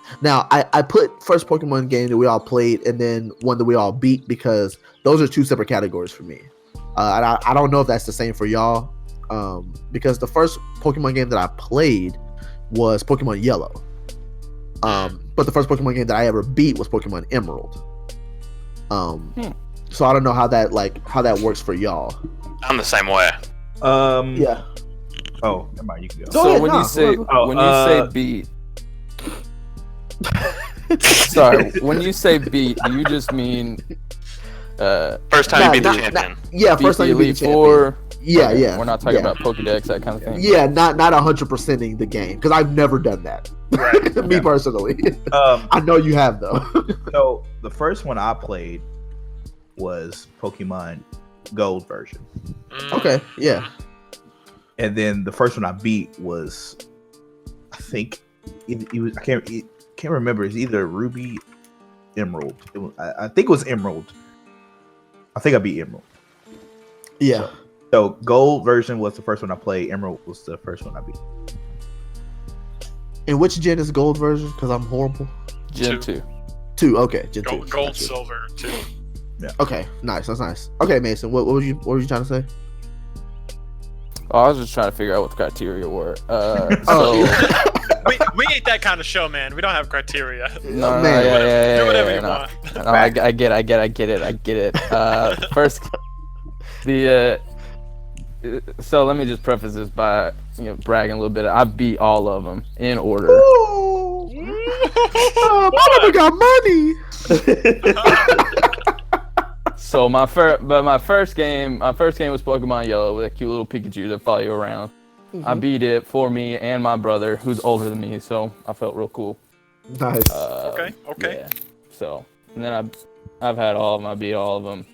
B: I put first Pokemon game that we all played and then one that we all beat because those are two separate categories for me. And I don't know if that's the same for y'all. Because the first Pokemon game that I played was Pokemon Yellow. But the first Pokemon game that I ever beat was Pokemon Emerald. So I don't know how that works for y'all.
E: I'm the same way.
B: Yeah.
A: Oh, never mind. You can go.
B: Go
C: So
B: ahead,
C: when
B: nah,
C: you say
A: Oh,
C: when you say beat, sorry, when you say beat, you just mean
E: First time
B: Nah,
E: you beat the
B: nah,
E: champion.
B: Yeah,
C: beat
B: first
C: the
B: time you beat
C: Elite
B: the champion.
C: Four.
B: Yeah,
C: Okay,
B: yeah.
C: We're not talking
B: yeah.
C: about Pokédex, that kind of thing.
B: Yeah, not 100%ing the game because I've never done that. Me personally. I know you have though.
A: So the first one I played was Pokemon Gold version,
B: Okay, yeah.
A: and then the first one I beat was, I think, it was I can't remember. It's either Ruby, Emerald. I think it was Emerald. I think I beat Emerald.
B: Yeah.
A: So Gold version was the first one I played. Emerald was the first one I beat.
B: And which gen is gold version? Because I'm horrible.
C: Gen
D: Two.
C: 2.
B: 2. Okay, gen 2.
D: Gold,
B: Gotcha.
D: silver, too.
B: Okay, nice. That's nice. Okay, Mason, what were you trying to say?
C: Oh, I was just trying to figure out what the criteria were.
B: Oh.
D: We ain't that kind of show, man. We don't have criteria.
C: No,
B: Man.
C: yeah,
D: Do whatever you
C: no.
D: want.
C: No, I get it. First, so let me just preface this by bragging a little bit. I beat all of them in order.
B: Oh, my nigga got money.
C: So my first game was Pokemon Yellow with a cute little Pikachu that follow you around. I beat it for me and my brother, who's older than me, so I felt real cool.
B: Nice.
D: Okay.
C: Yeah. So, and then I've had all of them. I beat all of them.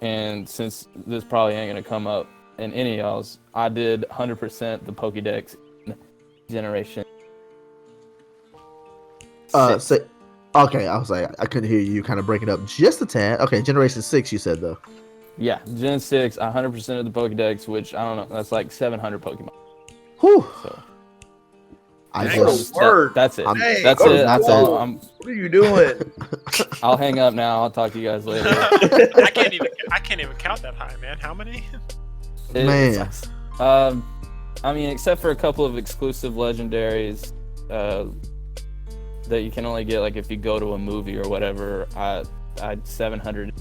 C: And since this probably ain't gonna come up in any of y'all's, I did 100% the Pokédex generation.
B: So, okay, I was like, I couldn't hear you kind of breaking up just a tad. Okay, Generation 6, you said though.
C: Yeah, Gen 6, 100% of the Pokédex, which I don't know, that's like 700 Pokemon.
B: Whew.
C: So
B: I
D: Dang.
B: just,
A: Word.
C: that's it.
A: Hey,
C: That's
A: go
C: it.
A: to
C: That's
B: school.
C: all.
A: What are you doing?
C: I'll hang up now. I'll talk to you guys later.
D: I can't even count that high, man. How many?
B: Man.
C: I mean, except for a couple of exclusive legendaries that you can only get like if you go to a movie or whatever. I 700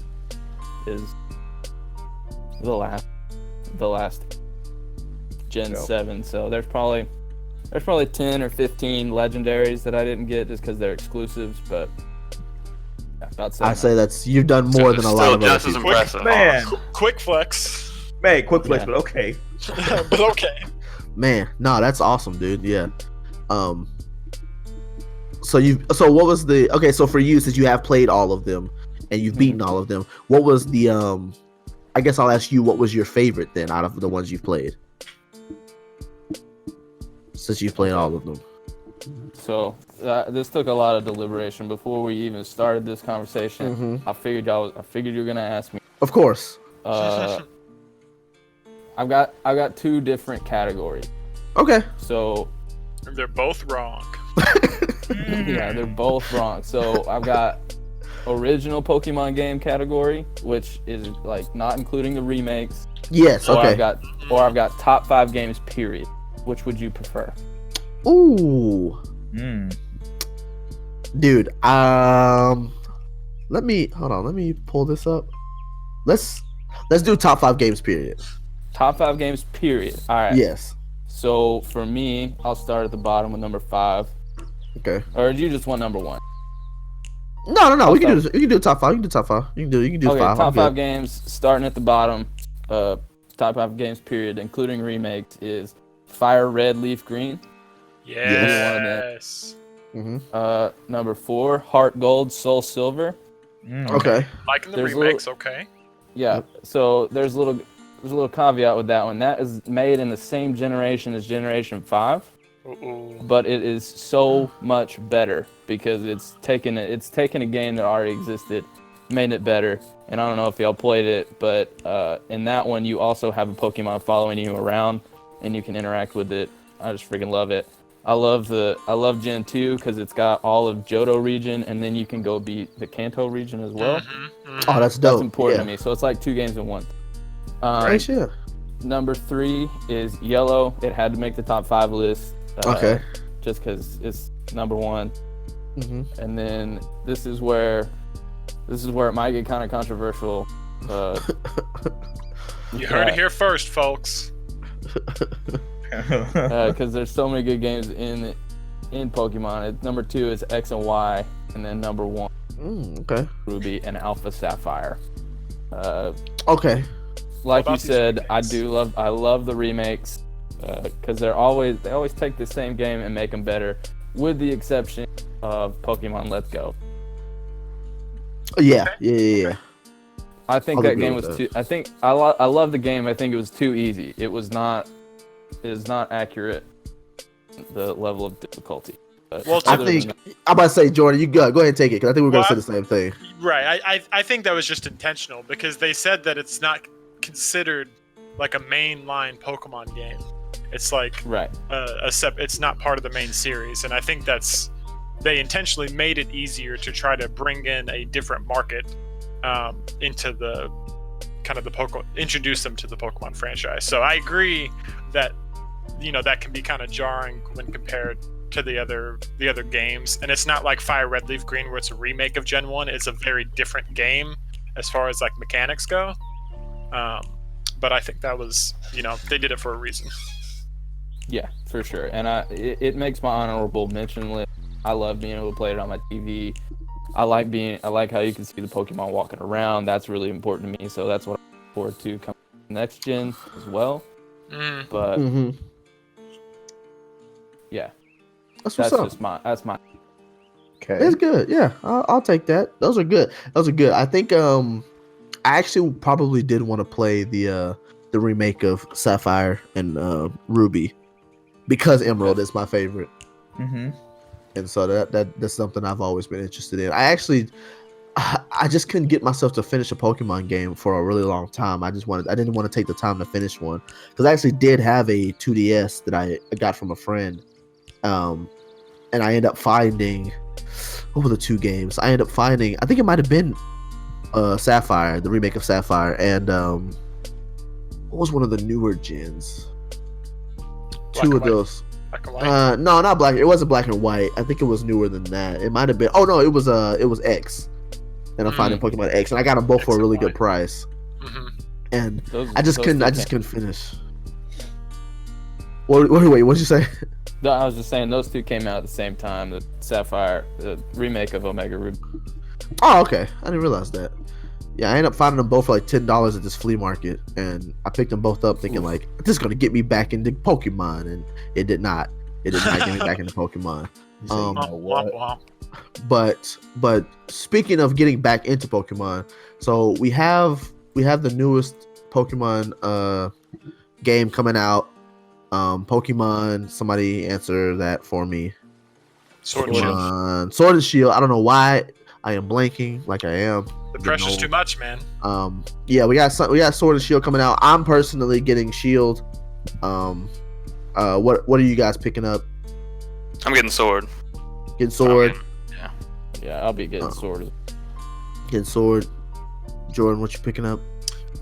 C: is the last Gen 7. So there's probably 10 or 15 legendaries that I didn't get just because they're exclusives, but yeah, about 700.
B: I say you've done more than a lot of other
E: just as
B: people.
E: impressive.
A: Man,
D: Quick flex.
A: man, quick flex,
C: Yeah.
A: but okay.
D: But okay.
B: Man, no, that's awesome, dude. Yeah. So what was the okay? So for you, since you have played all of them and you've beaten all of them, what was the I guess I'll ask you, what was your favorite then out of the ones you've played? Since you've played all of them.
C: So this took a lot of deliberation before we even started this conversation. I figured you were gonna ask me.
B: Of course.
C: I I've got two different categories.
B: Okay.
C: So
D: They're both wrong.
C: yeah, they're both wrong. So I've got original Pokemon game category, which is like not including the remakes.
B: Yes.
C: Or
B: Okay.
C: I've got top 5 games. Period. Which would you prefer?
B: Ooh,
A: Mm.
B: dude. Let me pull this up. Let's do top 5 games. Period.
C: Top 5 games. Period. All right.
B: Yes.
C: So for me, I'll start at the bottom with number 5.
B: Okay.
C: Or do you just want number 1?
B: No. We can do this. You can do top 5. You can do top 5. You can do
C: Okay,
B: 5.
C: top 5 games starting at the bottom. Top 5 games. Period, including remakes, is Fire Red, Leaf Green.
D: Yes.
B: Mm-hmm.
C: Number 4, Heart Gold, Soul Silver.
B: Okay.
D: Liking the
C: There's
D: remakes, okay.
C: Yeah. So there's a little caveat with that one. That is made in the same generation as Generation 5, but it is so much better because it's taken a game that already existed, made it better. And I don't know if y'all played it, but in that one you also have a Pokemon following you around, and you can interact with it. I just freaking love it. I love Gen 2 because it's got all of Johto region, and then you can go beat the Kanto region as well.
B: Oh, that's dope.
C: That's important to me. So it's like 2 games in 1.
B: Right. Yeah.
C: Number 3 is Yellow. It had to make the top 5 list.
B: Okay.
C: Just because it's number 1.
B: Mm-hmm.
C: And then this is where it might get kind of controversial.
D: You heard it here first, folks.
C: Because there's so many good games in Pokemon. Number 2 is X and Y, and then number 1,
B: Okay.
C: Ruby and Alpha Sapphire.
B: Okay.
C: Like
D: What
C: you
D: about
C: said,
D: these remakes?
C: I love the remakes because they always take the same game and make them better, with the exception of Pokemon Let's Go.
B: Yeah. Yeah.
C: I think
B: I'll
C: that
B: agree
C: game
B: with
C: was
B: that.
C: too. I think I love the game. I think it was too easy. It is not accurate. The level of difficulty. But
D: Well,
B: I
C: other than
B: think I'm about to say, Jordan, you go ahead and take it because I think we're gonna say the same thing.
D: Right. I think that was just intentional because they said that it's not considered like a mainline Pokemon game. It's like
C: right.
D: it's not part of the main series, and I think they intentionally made it easier to try to bring in a different market into the kind of the Pokemon, introduce them to the Pokemon franchise. So I agree that that can be kind of jarring when compared to the other games, and it's not like Fire Red Leaf Green where it's a remake of Gen 1. It's a very different game as far as like mechanics go, but I think that was they did it for a reason.
C: Yeah, for sure. And it makes my honorable mention list. I love being able to play it on my TV. I like how you can see the Pokemon walking around. That's really important to me. So that's what I look forward to coming next gen as well. But yeah,
B: That's what's up.
C: That's my.
A: Okay.
B: It's good. Yeah, I'll take that. Those are good. I think I actually probably did want to play the remake of Sapphire and Ruby because Emerald is my favorite.
A: Mm-hmm.
B: And so that's something I've always been interested in. I just couldn't get myself to finish a Pokemon game for a really long time. I didn't want to take the time to finish one because I actually did have a 2DS that I got from a friend, and I ended up finding what were the 2 games? I think it might have been Sapphire, the remake of Sapphire, and what was one of the newer gens?
D: Black
B: 2
D: and
B: of
D: White.
B: those.
D: Black and White.
B: No, not black. It wasn't Black and White. I think it was newer than that. It might have been. Oh no, it was X. And I'm finding Pokemon X, and I got them both
D: X
B: for a
D: and
B: really
D: Y.
B: good price. And
C: Those,
B: I just
C: those
B: couldn't.
C: two
B: I just
C: came-
B: couldn't finish. Wait, what did you say?
C: No, I was just saying those 2 came out at the same time. The Sapphire, the remake of Omega Ruby.
B: Oh, okay. I didn't realize that. Yeah, I ended up finding them both for like $10 at this flea market, and I picked them both up thinking like this is gonna get me back into Pokemon, and it did not. It did not get me back into Pokemon.
A: You know what?
D: Womp, womp.
B: But speaking of getting back into Pokemon, so we have the newest Pokemon game coming out. Pokemon, somebody answer that for me.
D: Sword and Shield.
B: Sword and Shield. I don't know why I am blanking like I am.
D: The pressure's
B: old.
D: too much, man.
B: Yeah, we got Sword and Shield coming out. I'm personally getting Shield. What are you guys picking up?
E: I'm getting Sword.
B: Getting Sword.
C: Yeah, I'll be getting Sword.
B: Getting Sword. Jordan, what you picking up?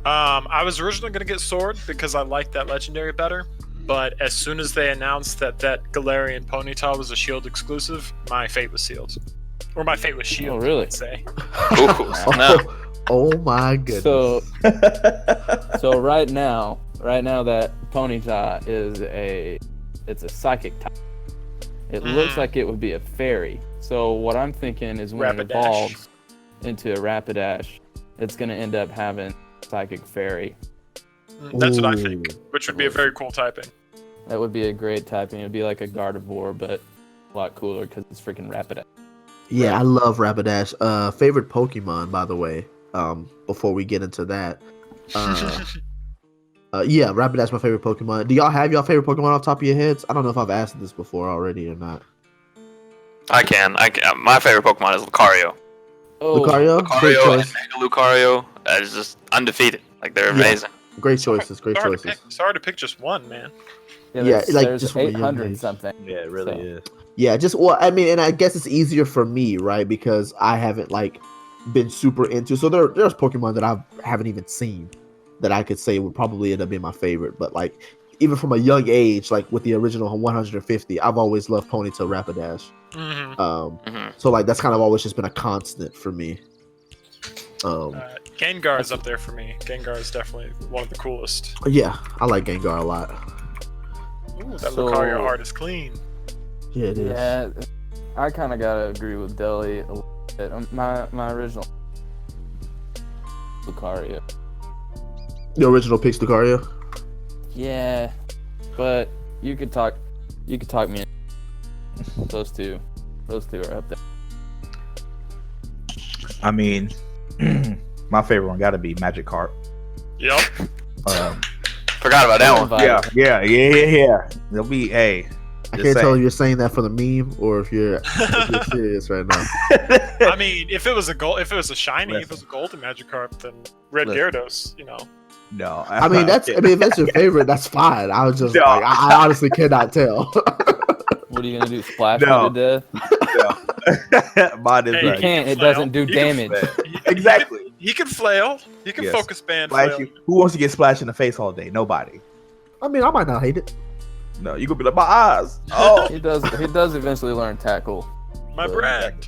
D: I was originally gonna get Sword because I like that legendary better. But as soon as they announced that Galarian Ponyta was a Shield exclusive, my fate was sealed. Or my fate was Shield,
C: really?
D: I'd say.
E: Ooh, no.
B: Oh my goodness.
C: So right now that Ponyta is it's a psychic type. It looks like it would be a fairy. So what I'm thinking is when it
D: Rapidash.
C: evolves into a Rapidash, it's gonna end up having psychic fairy.
D: That's what I think, which would be a very cool typing.
C: That would be a great typing. It'd be like a Gardevoir, but a lot cooler because it's freaking Rapidash.
B: Yeah, I love Rapidash. Favorite Pokemon, by the way. Before we get into that, yeah, Rapidash my favorite Pokemon. Do y'all have y'all favorite Pokemon off the top of your heads? I don't know if I've asked this before already or not.
E: I can. My favorite Pokemon is Lucario.
C: Oh,
B: Lucario, great
E: Lucario
B: choice.
E: and Mega Lucario is just undefeated. Like, they're amazing.
B: Great choices. Great
D: It's hard
B: choices.
D: it's hard to pick just one, man.
B: Yeah,
C: there's,
B: like,
C: there's
B: just from a young
C: 800
B: age.
C: something.
A: Yeah, it really
C: So.
A: is.
B: Yeah, just well, I mean, and I guess it's easier for me, right? Because I haven't like been super into. So there's Pokemon that I haven't even seen that I could say would probably end up being my favorite. But like, even from a young age, like with the original 150, I've always loved Ponyta, Rapidash. So like that's kind of always just been a constant for me.
D: Gengar is up there for me. Gengar is definitely one of the coolest.
B: Yeah, I like Gengar a lot.
D: Ooh, that
C: So-
D: Lucario art is clean.
B: Yeah, it is.
C: Yeah, I kind of gotta agree with Deli a little bit. My original Lucario.
B: The original picks Lucario.
C: Yeah, but you could talk me. Those two are up there.
A: I mean, my favorite one got to be Magikarp.
D: Yep.
E: Forgot about that one.
A: Yeah. They'll be
B: I can't tell if you're saying that for the meme or if you're serious right now.
D: I mean, if it was a shiny, if it was a golden Magikarp, then Red
A: Listen.
D: Gyarados, you know.
A: No,
B: I mean, if that's your favorite, that's fine. I was just
A: No.
B: like, I honestly cannot tell.
C: What are you gonna do? Splash
A: No.
C: me to death?
A: Mine is
D: Hey,
C: You
A: like,
C: can't. It
D: flail.
C: doesn't do
D: You can
C: damage.
A: exactly.
D: He can flail. He can
A: Yes.
D: focus band
A: Splash
D: flail.
A: you. Who wants to get splashed in the face all day? Nobody.
B: I mean, I might not hate it.
A: No, you gonna be like my eyes. Oh
C: He does eventually learn tackle.
D: My brand.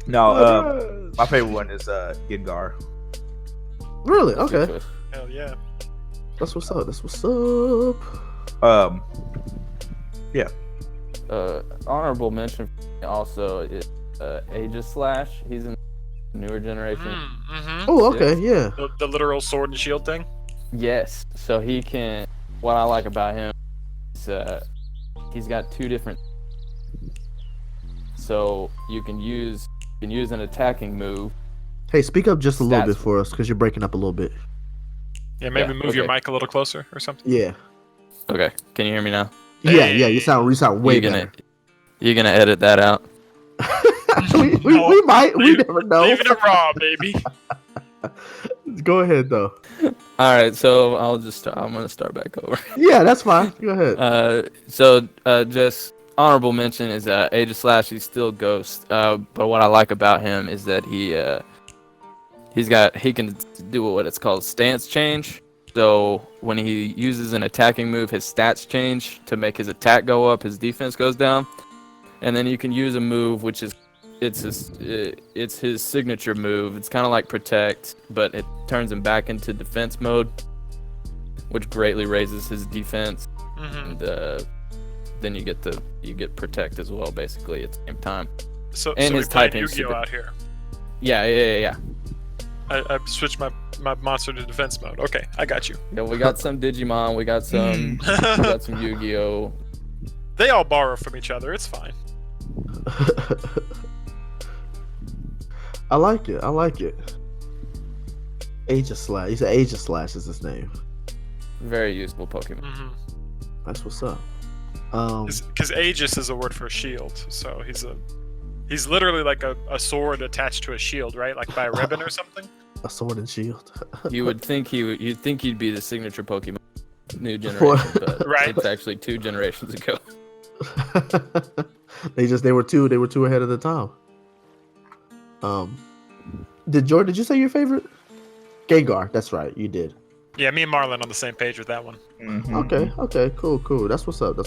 A: no. My favorite one is Gengar.
B: Really?
C: That's your
B: Okay.
C: choice.
D: Hell yeah.
B: That's what's up. That's what's up.
C: Honorable mention also is Aegislash. He's in the newer generation.
D: Mm-hmm.
B: Oh, okay. Yeah.
D: The literal sword and shield thing.
C: Yes. So he can. What I like about him is he's got two different. So you can use an attacking move.
B: Hey, speak up just a little
C: Stats.
B: bit for us because you're breaking up a little bit.
D: Yeah, maybe
C: Yeah,
D: move your
C: okay.
D: mic a little closer or something.
B: Yeah.
C: Okay. Can you hear me now?
B: Yeah. You sound way
C: you
B: better.
C: gonna edit that out?
B: we might. We never know.
D: Leaving it raw, baby.
B: Go ahead though.
C: All right. So I'm gonna start back over.
B: Yeah, that's fine. Go ahead.
C: Just honorable mention is Aegislash. He's still Ghost. But what I like about him is that he can do what it's called stance change. So when he uses an attacking move, his stats change to make his attack go up, his defense goes down, and then you can use a move which is it's his signature move. It's kind of like Protect, but it turns him back into defense mode, which greatly raises his defense.
D: Mm-hmm.
C: And then you get Protect as well, basically at the same time.
D: So
C: And
D: we're
C: his
D: playing
C: typing
D: Yu-Gi-Oh
C: super-
D: out here.
C: Yeah.
D: I switched my monster to defense mode. Okay, I got you.
C: Yeah, we got some Digimon, we got some Yu-Gi-Oh.
D: They all borrow from each other. It's fine.
B: I like it. Aegislash. You said Aegislash is his name.
C: Very useful Pokemon.
D: Mm-hmm.
B: That's what's up.
D: Because Aegis is a word for shield, so he's He's literally like a sword attached to a shield, right? Like by a ribbon or something.
B: A sword and shield.
C: You would think you'd think he'd be the signature Pokemon new generation, but
D: Right.
C: it's actually 2 generations ago.
B: they were two ahead of the time. Did you say your favorite? Gengar, that's right, you did.
D: Yeah, me and Marlon on the same page with that one.
A: Mhm.
B: Okay, cool. That's what's up.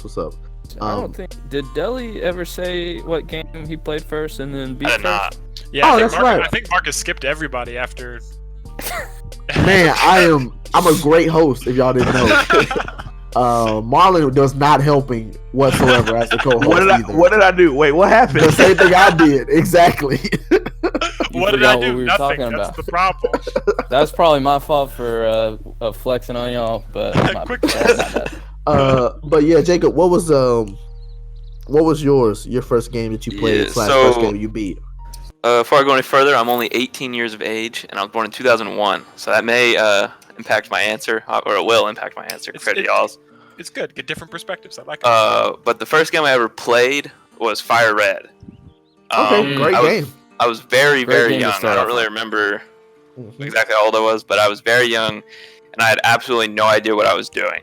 C: I don't think did Deli ever say what game he played first and then beat
E: I did not.
C: first?
D: Yeah,
B: Oh,
D: I think
B: that's right.
D: I think Marcus skipped everybody after.
B: Man, I'm a great host if y'all didn't know. Marlon was not helping whatsoever as the co-host.
A: What did I do? Wait, what happened?
B: The same thing I did, exactly.
D: What did I
C: forgot
D: do?
C: what we were
D: Nothing.
C: talking
D: That's
C: about.
D: the problem.
C: That's probably my fault for flexing on y'all, but
D: Quick
C: that's not bad.
B: But yeah, Jacob, what was yours? Your first game that you played / first game you beat?
E: Before I go any further, I'm only 18 years of age, and I was born in 2001. So that may impact my answer, or it will impact my answer compared to y'all's.
D: It's good. Get different perspectives. I like it.
E: But the first game I ever played was Fire Red.
B: Okay, great game.
E: I was very,
C: Great
E: very
C: game to
E: young. I
C: start
E: don't
C: off
E: really
C: on.
E: remember exactly how old I was, but I was very young, and I had absolutely no idea what I was doing.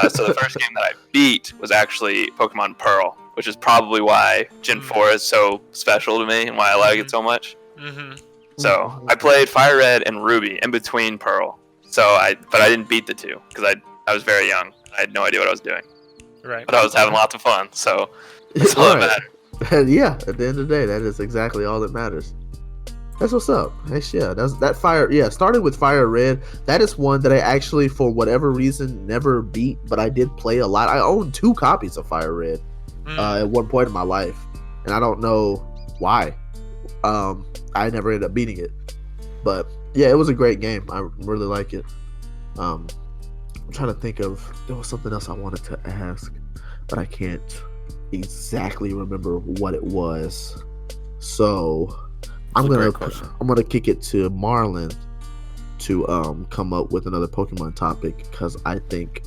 E: So the first game that I beat was actually Pokemon Pearl, which is probably why Gen 4 is so special to me and why I like it so much.
D: Mm-hmm.
E: So I played Fire Red and Ruby in between Pearl. But I didn't beat the two because I was very young. I had no idea what I was doing,
D: Right.
E: but I was having lots of fun. So that's all that
B: Right.
E: mattered.
B: And yeah, at the end of the day, that is exactly all that matters. That's what's up. Hey, yeah, that Fire. Yeah, started with Fire Red. That is one that I actually, for whatever reason, never beat, but I did play a lot. I own 2 copies of Fire Red at one point in my life, and I don't know why. I never ended up beating it, but yeah, it was a great game. I really like it. I'm trying to think of there was something else I wanted to ask, but I can't exactly remember what it was. So I'm
C: a
B: gonna
C: great question.
B: kick it to Marlon to come up with another Pokemon topic because I think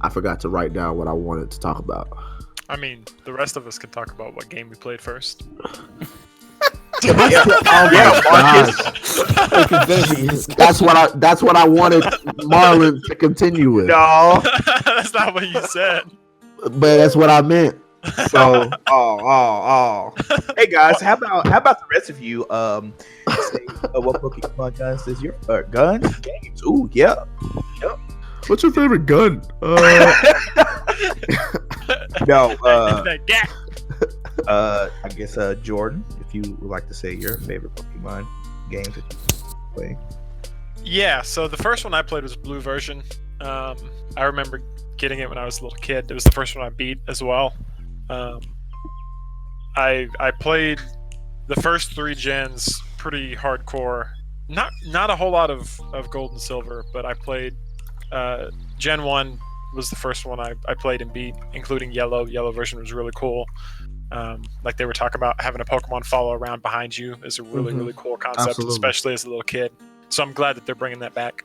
B: I forgot to write down what I wanted to talk about.
D: I mean, the rest of us can talk about what game we played first.
B: Oh my gosh. That's what I wanted Marlon to continue with.
A: No.
D: That's not what you said.
B: But that's what I meant. So
A: Oh. Hey guys, how about the rest of you? Say what Pokemon guns is your guns games? Ooh, yeah.
B: what's your favorite gun?
A: No.
D: That gap.
A: I guess Jordan, if you would like to say your favorite Pokemon games that you play.
D: Yeah, so the first one I played was Blue version. I remember getting it when I was a little kid. It was the first one I beat as well. I played the first 3 gens pretty hardcore. Not a whole lot of Gold and Silver, but I played Gen 1 was the first one I played and beat, including Yellow. Yellow version was really cool. Like they were talking about having a Pokemon follow around behind you is a really, really cool concept,
B: Absolutely.
D: especially as a little kid. So I'm glad that they're bringing that back.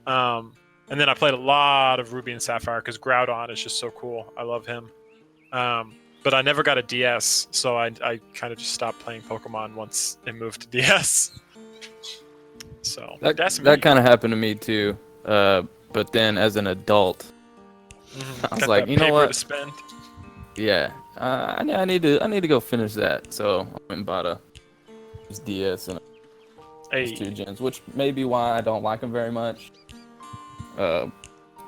D: And then I played a lot of Ruby and Sapphire because Groudon is just so cool. I love him. But I never got a DS, so I kind of just stopped playing Pokemon once it moved to DS. So that's me.
C: That kind of happened to me too. But then as an adult, I was
D: Got
C: like,
D: that
C: you know
D: paper
C: what?
D: to spend.
C: Yeah, I need to go finish that. So I went and bought a DS and
D: Hey,
C: 2 gens, which may be why I don't like them very much.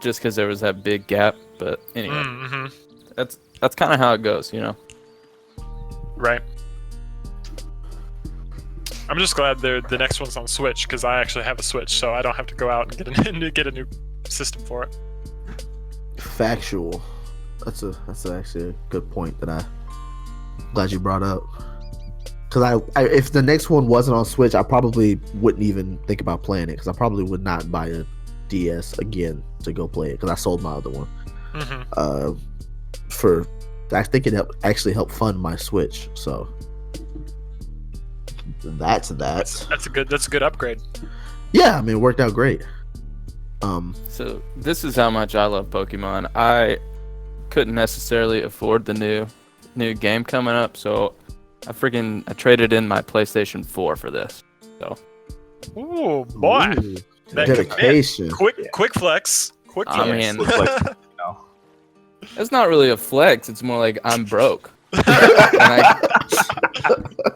C: Just because there was that big gap. But anyway,
D: mm-hmm.
C: that's kind of how it goes, you know.
D: Right. I'm just glad the next one's on Switch because I actually have a Switch, so I don't have to go out and get a new system for it.
B: factual. That's actually a good point that I'm glad you brought up. Because I if the next one wasn't on Switch, I probably wouldn't even think about playing it because I probably would not buy a DS again to go play it because I sold my other one.
D: Mm-hmm.
B: I think it actually helped fund my Switch. So that's that.
D: That's a good upgrade.
B: Yeah, I mean, it worked out great.
C: So this is how much I love Pokemon. I couldn't necessarily afford the new game coming up, so I traded in my PlayStation 4 for this. So
D: Ooh, boy.
B: Ooh,
D: That
B: dedication.
D: Quick flex. Quick flex.
C: I mean,
A: Looks like, you know.
C: it's not really a flex. It's more like I'm broke. And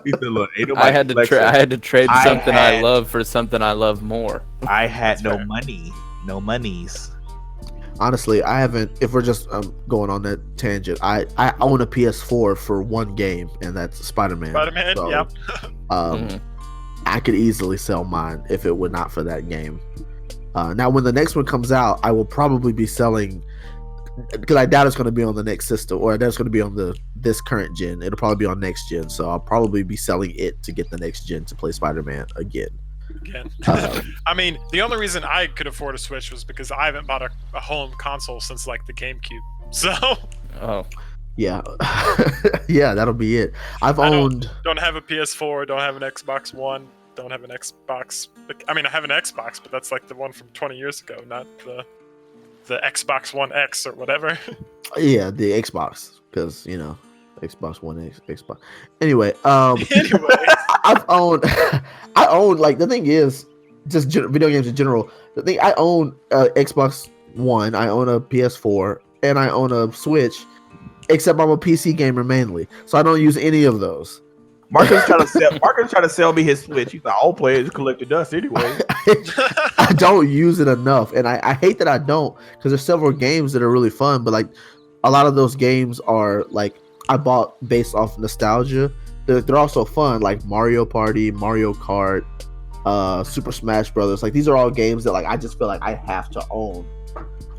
A: He said, "Look, ain't
C: I
A: nobody
C: had to
A: flexing.
C: I had to trade
A: I
C: something I
A: had-
C: love for something I love more.
A: I had
D: That's
A: no
D: fair.
A: money, no monies."
B: Honestly, I haven't. If we're just going on that tangent, I own a PS4 for one game, and that's Spider-Man.
D: Spider-Man,
B: So,
D: yeah.
C: Mhm.
B: I could easily sell mine if it were not for that game. Now, when the next one comes out, I will probably be selling, because I doubt it's going to be on the next system, or I doubt it's going to be on this current gen. It'll probably be on next gen, so I'll probably be selling it to get the next gen to play Spider-Man again.
D: Again.
B: Um,
D: I mean, the only reason I could afford a Switch was because I haven't bought a home console since like the GameCube. So
C: Oh,
B: Yeah, yeah, that'll be it. I've
D: I
B: owned.
D: don't have a PS4, don't have an Xbox One, don't have an Xbox. I mean, I have an Xbox, but that's like the one from 20 years ago, not the Xbox One X or whatever.
B: Yeah, the Xbox, because Xbox One X, Xbox. Anyway,
D: Anyway.
B: I've owned. I own, like, the thing is, just video games in general. The thing, I own Xbox One, I own a PS4, and I own a Switch. Except I'm a PC gamer mainly, so I don't use any of those.
A: Marcus trying to sell me his Switch. He's like, "I'll play it, collected dust anyway."
B: I don't use it enough, and I hate that I don't, because there's several games that are really fun, but like a lot of those games are like I bought based off nostalgia. They're also fun, like Mario Party, Mario Kart, Super Smash Brothers. Like, these are all games that like I just feel like I have to own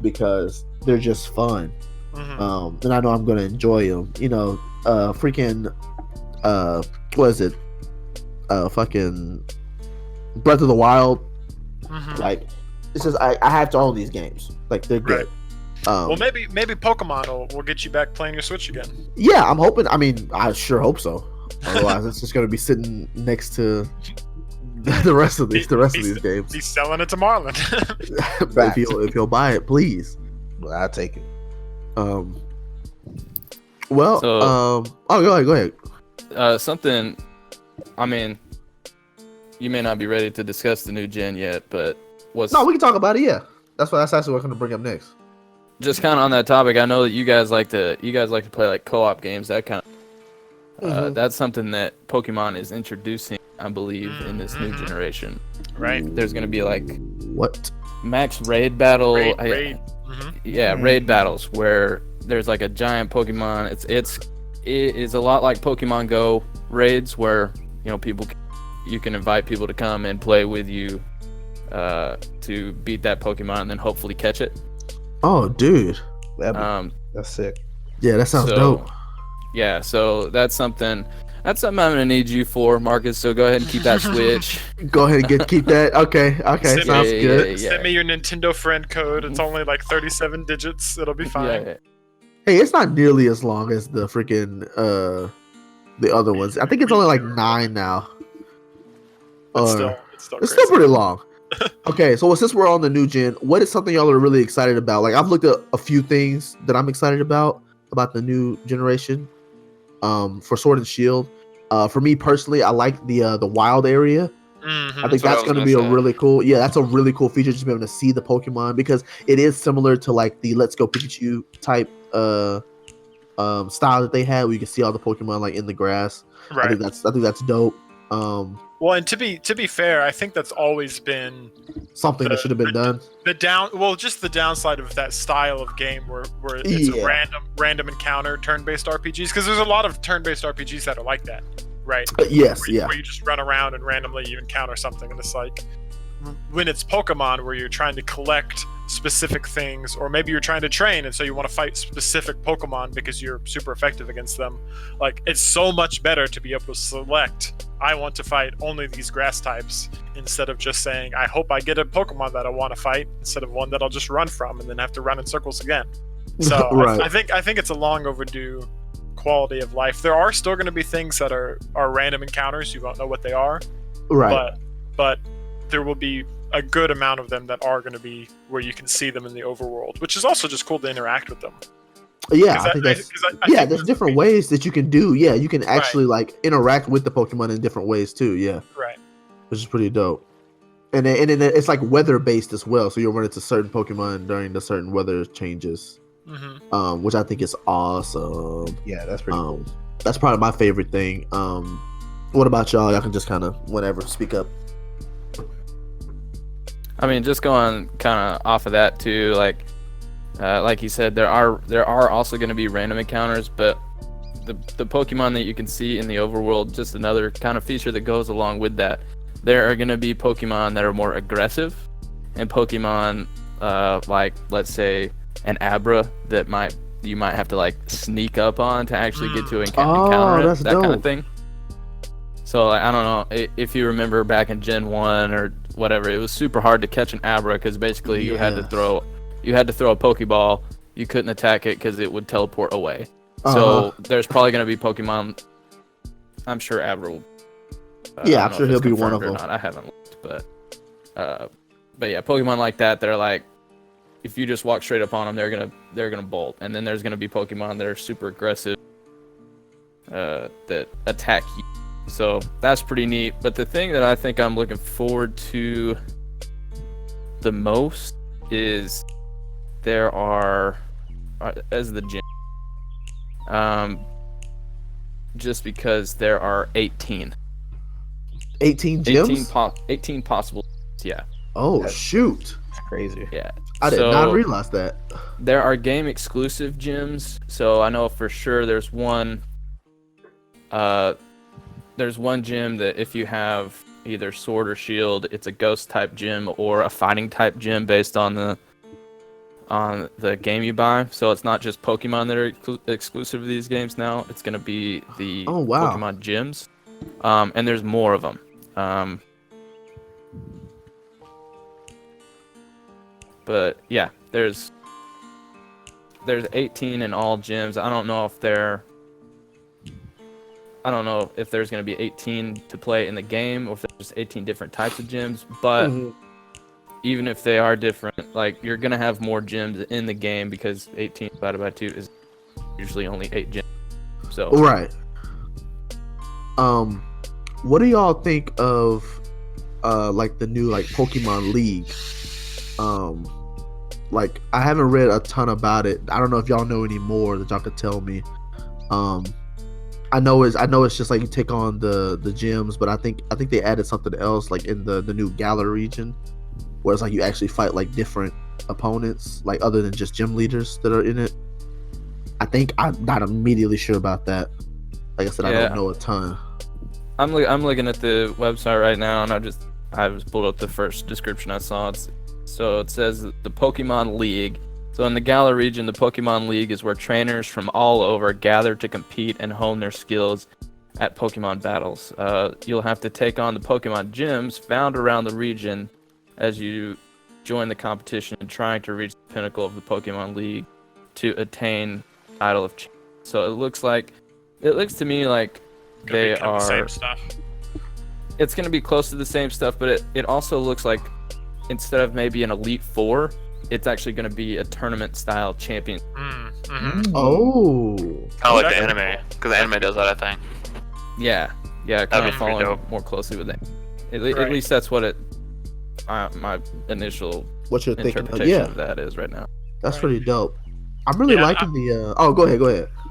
B: because they're just fun.
D: Mhm.
B: And I know I'm gonna enjoy them. Freaking what is it? Fucking Breath of the Wild.
D: Mhm.
B: Like, it's just I have to own these games. Like, they're good.
D: Well, maybe Pokemon will get you back playing your Switch again.
B: Yeah, I'm hoping. I mean, I sure hope so. Otherwise, it's just gonna be sitting next to the rest of these games.
D: He's selling it to Marlon.
B: If he'll buy it, please.
A: Well, I'll take it.
B: Well,
C: So-
B: go ahead.
C: something. I mean, you may not be ready to discuss the new gen yet, but what's
B: No, we can talk about it. Yeah, that's actually what I'm gonna bring up next.
C: just kind of on that topic? I know that you guys like to play like co-op games, that kind of.
B: Mhm.
C: That's something that Pokemon is introducing, I believe, in this new
D: Mhm.
C: generation.
D: Right.
C: There's gonna be like
B: What?
C: max raid battle.
D: Raid. Mhm.
C: Yeah, raid battles where there's like a giant Pokemon. It is a lot like Pokemon Go raids where you can invite people to come and play with you to beat that Pokemon and then hopefully catch it.
B: Oh, dude.
A: That's sick.
B: Yeah, that sounds
C: So-
B: dope.
C: Yeah, so that's something I'm gonna need you for, Marcus. So go ahead and keep that Switch.
B: Go ahead and keep that. Okay,
D: Send
B: sounds
C: me-
B: good.
C: Yeah.
D: Send me your Nintendo friend code. It's only like 37 digits. It'll be fine.
C: Yeah,
B: Hey, it's not nearly as long as the freaking the other ones. I think it's only like 9 now.
D: It's
B: Or-
D: still
B: It's
D: crazy.
B: still pretty long. Okay, so since we're on the new gen, what is something y'all are really excited about? Like, I've looked at a few things that I'm excited about the new generation. For Sword and Shield. For me personally, I like the wild area.
D: Mhm.
B: I think
E: That's what I
B: that's
E: was
B: going to
E: gonna
B: be a
E: say.
B: really cool. Yeah, that's a really cool feature, just being able to see the Pokemon, because it is similar to like the Let's Go Pikachu type style that they had, where you can see all the Pokemon like in the grass. I
D: Right.
B: think that's dope.
D: Well, and to be fair, I think that's always been
B: Something that should have been done.
D: just the downside of that style of game where it's
B: Yeah.
D: a random encounter turn-based RPGs, because there's a lot of turn-based RPGs that are like that, right?
B: Yes,
D: where,
B: yeah.
D: where you just run around and randomly you encounter something, and it's like when it's Pokemon where you're trying to collect specific things, or maybe you're trying to train and so you want to fight specific Pokemon because you're super effective against them. Like, it's so much better to be able to select, I want to fight only these grass types, instead of just saying, I hope I get a Pokemon that I want to fight instead of one that I'll just run from and then have to run in circles again. So
B: Right.
D: I think it's a long overdue quality of life. There are still going to be things that are random encounters. You won't know what they are,
B: Right.
D: but there will be a good amount of them that are going to be where you can see them in the overworld, which is also just cool to interact with them.
B: Yeah, I think that's
D: I
B: yeah.
D: think
B: There's
D: that's
B: different
D: great.
B: ways that you can do. Yeah, you can actually like interact with the Pokemon in different ways too. Yeah,
D: Right.
B: which is pretty dope. And then it's like weather based as well. So you'll run into certain Pokemon during the certain weather changes, which I think is awesome.
A: Yeah, that's pretty cool.
B: That's probably my favorite thing. What about y'all? Y'all can just kind of whatever speak up.
C: I mean, just going kind of off of that too, like you said, there are also going to be random encounters, but the Pokemon that you can see in the overworld, just another kind of feature that goes along with that. There are going to be Pokemon that are more aggressive, and Pokemon like, let's say, an Abra that you might have to like sneak up on to actually get to encounter it,
B: that's
C: that
B: dope.
C: kind of thing. So like, I don't know if you remember back in Gen 1 or whatever, it was super hard to catch an Abra because basically you had to throw a Pokeball. You couldn't attack it because it would teleport away. So there's probably going to be Pokemon. I'm sure Abra will.
B: Yeah, I'm sure he'll be one of them.
C: Not. I haven't looked, but yeah, Pokemon like that. They're like, if you just walk straight up on them, they're gonna bolt. And then there's gonna be Pokemon that are super aggressive, that attack you. So that's pretty neat. But the thing that I think I'm looking forward to the most is there are as the gym. Just because there are 18.
B: 18 gyms?
C: 18 possible. Yeah.
B: Oh, shoot.
A: It's crazy.
C: Yeah.
B: I did not realize that.
C: There are game exclusive gyms. So I know for sure there's one gym that if you have either sword or shield, it's a ghost type gym or a fighting type gym based on the game you buy. So it's not just Pokemon that are exclusive to these games now. It's going to be the Pokemon gyms. And there's more of them. But yeah, there's 18 in all gyms. I don't know if there's going to be 18 to play in the game or if there's 18 different types of gyms, but even if they are different, like, you're going to have more gyms in the game because 18 divided by 2 is usually only 8 gyms. So
B: right. What do y'all think of like the new like Pokemon League? Like, I haven't read a ton about it. I don't know if y'all know any more that y'all could tell me. I know it's just like you take on the gyms, but I think they added something else like in the new Galar region, where it's like you actually fight like different opponents, like other than just gym leaders that are in it. I think I'm not immediately sure about that. Like I said, I don't know a ton.
C: I'm looking at the website right now, and I just pulled up the first description I saw. So it says the Pokemon League. So in the Galar region, the Pokemon League is where trainers from all over gather to compete and hone their skills at Pokemon battles. You'll have to take on the Pokemon gyms found around the region as you join the competition and trying to reach the pinnacle of the Pokemon League to attain Idol of Champions. So it looks to me like they are
D: the same stuff.
C: It's going to be close to the same stuff, but it also looks like instead of maybe an Elite Four, it's actually going to be a tournament style champion.
B: Oh,
E: Kind of like the anime, because the anime does that, I think.
C: Yeah, kind of following more closely with that. At least that's what my initial
B: what you're thinking
C: interpretation of that is right now.
B: That's pretty dope. I'm really liking the. Oh, go ahead.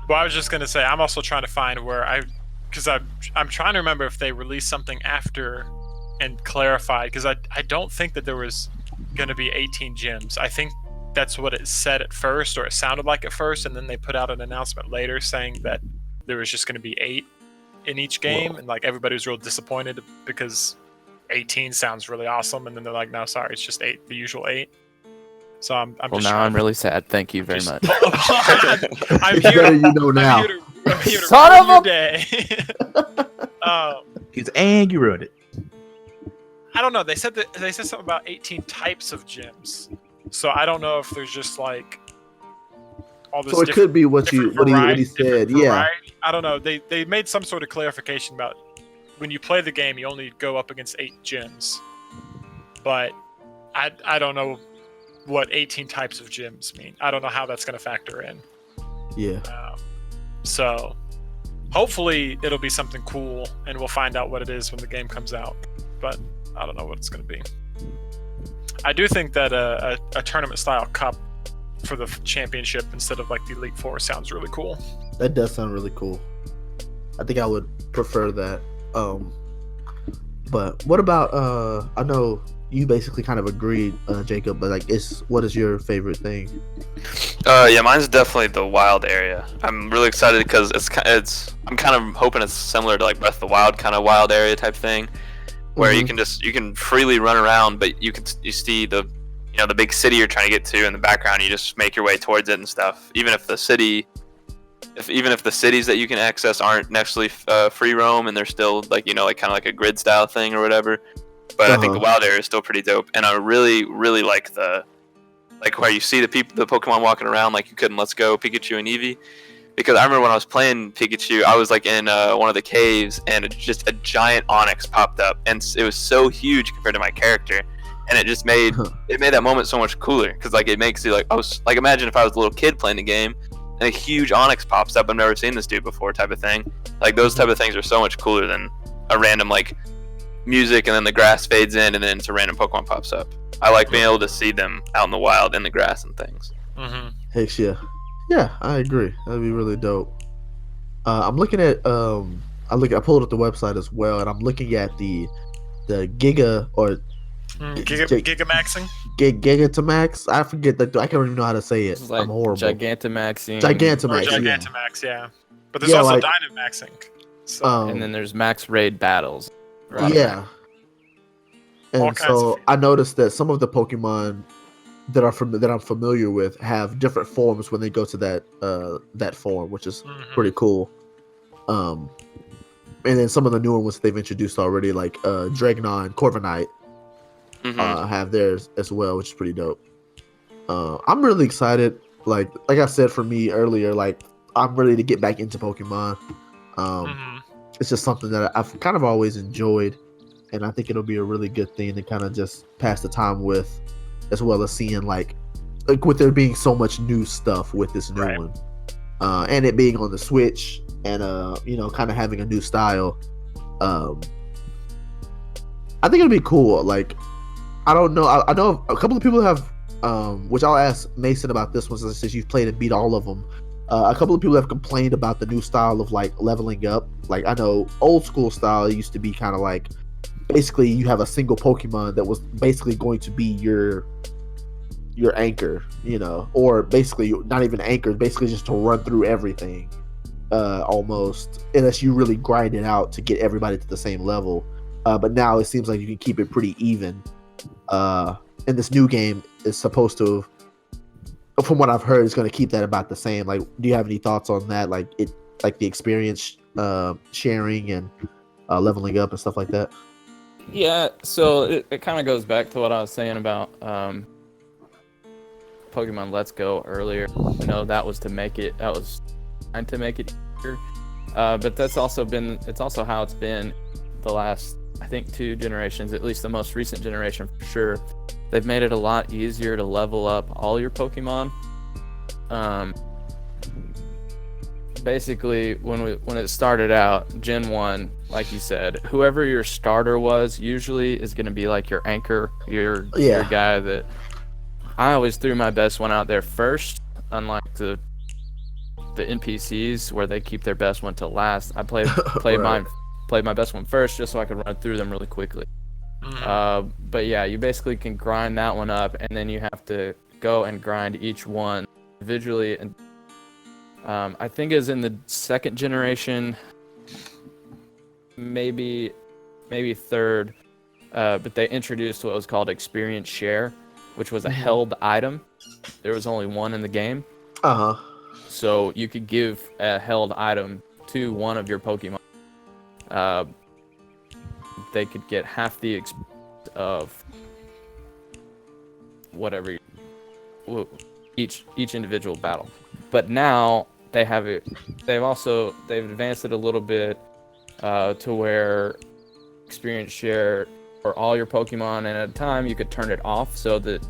D: Well, I was just gonna say I'm also trying to find because I'm trying to remember if they released something after and clarified, because I don't think that there was going to be 18 gyms. I think that's what it said at first, or it sounded like at first, and then they put out an announcement later saying that there was just going to be 8 in each game. And like everybody was real disappointed because 18 sounds really awesome, and then they're like, no, sorry, it's just 8, the usual 8. So I'm
C: really sad. Thank you very much.
D: I'm here.
B: You know now.
D: I'm here to
C: Son
D: ruin
C: of
D: your
C: a-
D: day.
A: He's angry, ruined it.
D: I don't know. They said something about 18 types of gyms. So I don't know if there's just like all this.
B: So it could be what he said. Yeah.
D: I don't know. They made some sort of clarification about when you play the game, you only go up against 8 gyms. But I don't know what 18 types of gyms mean. I don't know how that's going to factor in.
B: Yeah.
D: So hopefully it'll be something cool, and we'll find out what it is when the game comes out. But I don't know what it's going to be. I do think that a tournament style cup for the championship instead of like the Elite Four sounds really cool.
B: That does sound really cool. I think I would prefer that. But what about I know you basically kind of agreed, Jacob, but like what is your favorite thing?
E: Yeah, mine's definitely the wild area. I'm really excited because I'm kind of hoping it's similar to like Breath of the Wild kind of wild area type thing, where you can freely run around, but you see the big city you're trying to get to in the background. You just make your way towards it and stuff. Even if the cities that you can access aren't necessarily free roam, and they're still like kind of like a grid style thing or whatever. But I think the wild area is still pretty dope, and I really like where you see the Pokemon walking around like you could in Let's Go Pikachu and Eevee. Because I remember when I was playing Pikachu, I was like in one of the caves, and just a giant Onix popped up, and it was so huge compared to my character, and it just made that moment so much cooler. Because like it makes you like imagine if I was a little kid playing the game, and a huge Onix pops up. I've never seen this dude before, type of thing. Like those type of things are so much cooler than a random like music and then the grass fades in and then it's a random Pokemon pops up. I like being able to see them out in the wild in the grass and things.
B: Heck yeah. Yeah, I agree. That'd be really dope. I'm looking at I pulled up the website as well, and I'm looking at the Giga or
D: Gigamaxing.
B: Gigantamax. I forget that. I can't even know how to say it.
C: It's like
B: I'm horrible.
C: Gigantamaxing.
D: Gigantamax, yeah. But there's also Dynamaxing. So.
C: And then there's max raid battles.
B: Right? Yeah. And so I noticed that some of the Pokemon that I'm familiar with have different forms when they go to that form, which is pretty cool. And then some of the newer ones that they've introduced already, like Dragonite and Corviknight, have theirs as well, which is pretty dope. I'm really excited. Like I said for me earlier, like I'm ready to get back into Pokemon. It's just something that I've kind of always enjoyed, and I think it'll be a really good thing to kind of just pass the time with, as well as seeing like with there being so much new stuff with this new one, and it being on the Switch, and kind of having a new style. I think it'll be cool. Like I don't know. I know a couple of people have, which I'll ask Mason about this one since you've played and beat all of them. A couple of people have complained about the new style of like leveling up. Like I know old school style used to be kind of like basically you have a single Pokemon that was basically going to be your anchor, or basically not even anchor, basically just to run through everything, almost, unless you really grind it out to get everybody to the same level. But now it seems like you can keep it pretty even. And this new game is supposed to, from what I've heard, is going to keep that about the same. Like, do you have any thoughts on that? Like the experience sharing and leveling up and stuff like that?
C: Yeah, so it kind of goes back to what I was saying about Pokemon Let's Go earlier. I know that was trying to make it easier, but it's also how it's been the last, I think, 2 generations, at least the most recent generation for sure. They've made it a lot easier to level up all your Pokemon. Basically, when it started out, Gen 1, like you said, whoever your starter was usually is going to be like your anchor, your guy that... I always threw my best one out there first, unlike the NPCs where they keep their best one till last. I played my best one first just so I could run through them really quickly. But yeah, you basically can grind that one up, and then you have to go and grind each one individually. And I think it was in the 2nd generation, maybe 3rd, but they introduced what was called experience share, which was a held item. There was only one in the game. So you could give a held item to one of your Pokemon. They could get half the experience of whatever each individual battle. But now they've advanced it a little bit to where experience share for all your Pokemon, and at a time you could turn it off so that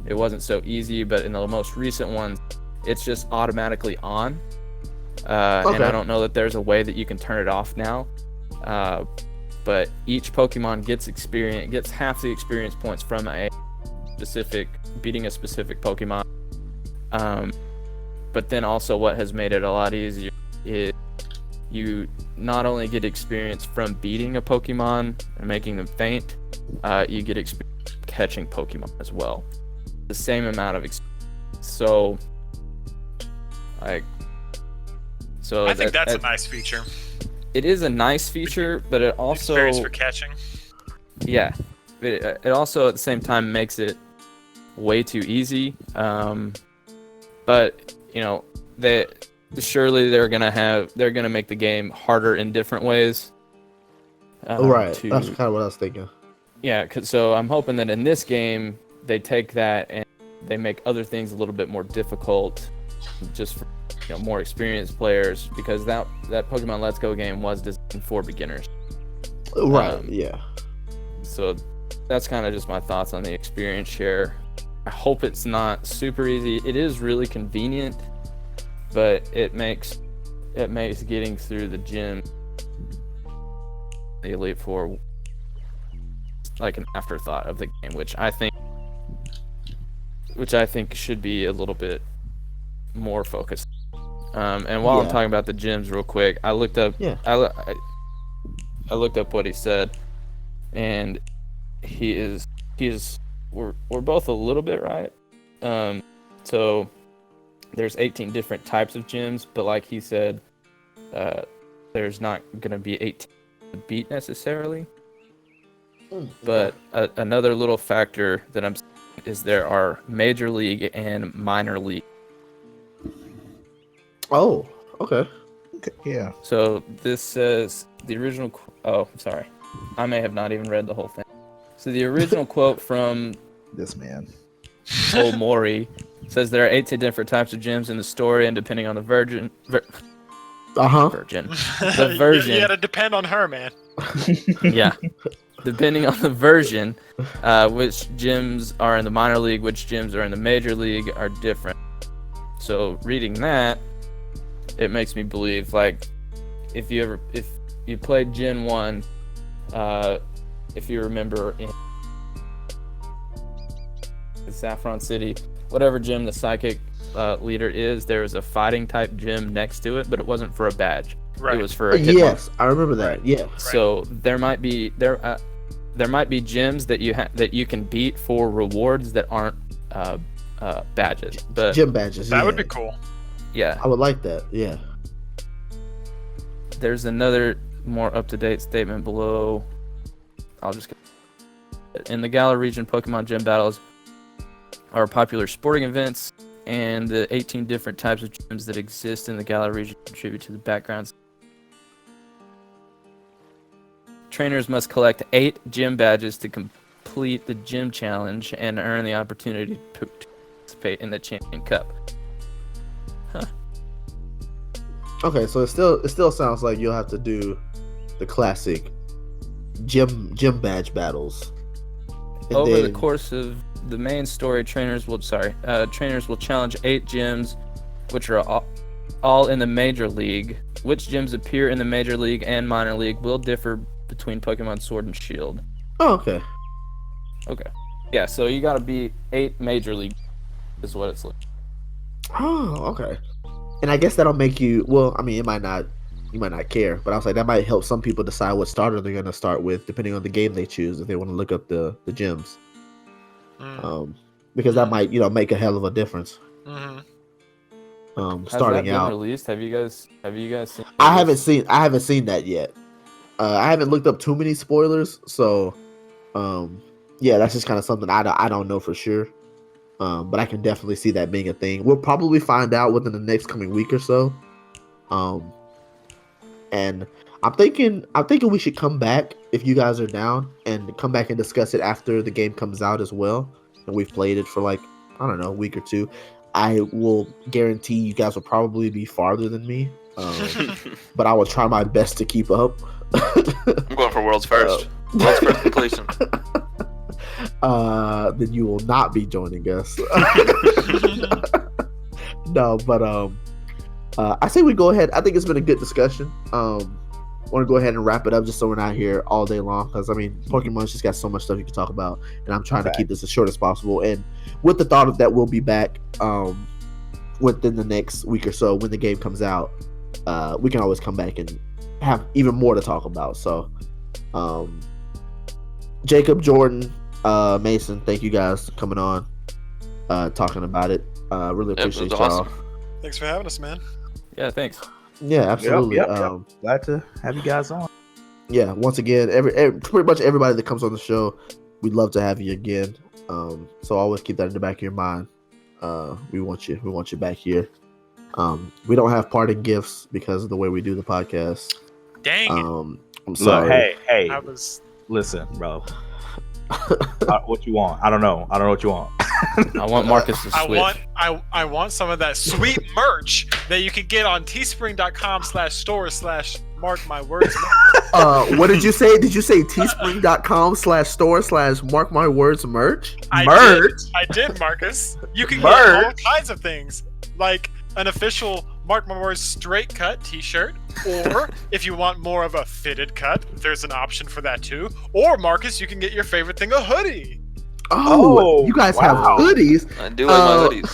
C: it wasn't so easy. But in the most recent ones, it's just automatically on. And I don't know that there's a way that you can turn it off now. But each Pokemon gets half the experience points from beating a specific Pokemon. But then also what has made it a lot easier is you not only get experience from beating a Pokemon and making them faint, you get experience catching Pokemon as well. The same amount of experience. So
D: I think that's a nice feature.
C: It is a nice feature, but it also
D: Experience for catching.
C: Yeah, it also at the same time makes it way too easy. But you know, surely they're gonna make the game harder in different ways.
B: Right, that's kind of what I was thinking.
C: Yeah, so I'm hoping that in this game they take that and they make other things a little bit more difficult, just for more experienced players, because that Pokemon Let's Go game was designed for beginners.
B: Right. Yeah.
C: So that's kind of just my thoughts on the experience share. I hope it's not super easy. It is really convenient, but it makes getting through the gym, the Elite Four, like an afterthought of the game, which I think should be a little bit more focused. And while I'm talking about the gyms real quick, I looked up I looked up what he said, and we're both a little bit right. So there's 18 different types of gyms, but like he said, there's not gonna be 18 to beat necessarily. But another little factor that I'm seeing is there are major league and minor league.
B: Oh, okay.
A: Yeah.
C: So this says the original. Oh, sorry, I may have not even read the whole thing. So the original quote from
A: This man.
C: old Maury says there are 18 different types of gyms in the story, and depending on the version, the version.
D: You gotta depend on her, man.
C: Yeah. Depending on the version, which gyms are in the minor league, which gyms are in the major league are different. So reading that, it makes me believe, like, if you played Gen 1, if you remember in Saffron City, whatever gym the psychic leader is, there was a fighting type gym next to it, but it wasn't for a badge.
D: Right.
C: It was for a Hitmonlee.
B: Yes, I remember that.
D: Right.
B: Yeah.
C: So there might be gyms that you can beat for rewards that aren't badges. But
B: Gym badges.
D: That would be cool.
C: yeah,
B: I would like that. Yeah.
C: there's another more up-to-date statement below. I'll just in the Galar region, Pokemon gym battles are popular sporting events, and the 18 different types of gyms that exist in the Galar region contribute to the backgrounds. Trainers must collect 8 gym badges to complete the gym challenge and earn the opportunity to participate in the Champion Cup.
B: Okay, so it still sounds like you'll have to do the classic gym badge battles. And
C: Over the
B: then-
C: course of the main story, trainers will challenge 8 gyms, which are all in the major league. Which gyms appear in the major league and minor league will differ between Pokemon Sword and Shield.
B: Oh, okay.
C: Okay. Yeah, so you gotta be 8 major league is what it's like.
B: Oh, okay. And I guess that'll make you. Well, I mean, you might not care, but I was like, that might help some people decide what starter they're gonna start with, depending on the game they choose, if they want to look up the gyms. Because that might make a hell of a difference.
D: Mm-hmm.
C: Has
B: Starting
C: that been
B: out.
C: released? Have you guys seen?
B: I haven't seen that yet. I haven't looked up too many spoilers, so yeah, that's just kind of something I don't know for sure. But I can definitely see that being a thing. We'll probably find out within the next coming week or so. And I'm thinking we should come back if you guys are down and come back and discuss it after the game comes out as well. And we've played it for like, I don't know, a week or two. I will guarantee you guys will probably be farther than me. But I will try my best to keep up.
E: I'm going for world's first. World's first completion.
B: Then you will not be joining us. No, but I say we go ahead. I think it's been a good discussion. Want to go ahead and wrap it up just so we're not here all day long, because I mean Pokemon's just got so much stuff you can talk about, and I'm trying to keep this as short as possible. And with the thought of that we'll be back within the next week or so when the game comes out, we can always come back and have even more to talk about. So Jacob, Jordan, Mason, thank you guys for coming on, talking about it. Really appreciate y'all.
E: Awesome.
D: Thanks for having us, man.
C: Yeah, thanks.
B: Yeah, absolutely.
A: Yep. Glad to have you guys on.
B: Yeah, once again, pretty much everybody that comes on the show, we'd love to have you again. So always keep that in the back of your mind. We want you back here. We don't have parting gifts because of the way we do the podcast.
D: Dang it.
B: I'm sorry.
A: Look, hey,
D: I was
A: listen, bro. What you want? I don't know what you want.
C: I want Marcus to switch.
D: I want some of that sweet merch that you can get on teespring.com/store/Marc My Words.
B: What did you say? Did you say teespring.com/store/Marc My Words merch?
A: Merch?
D: I did, Marcus. You can get
A: Merch?
D: all kinds of things, like an official Marc My Words straight cut t-shirt, or if you want more of a fitted cut, there's an option for that too. Or Marcus, you can get your favorite thing, a hoodie.
B: Oh, you guys have
A: wow.
B: hoodies.
E: I do like my hoodies.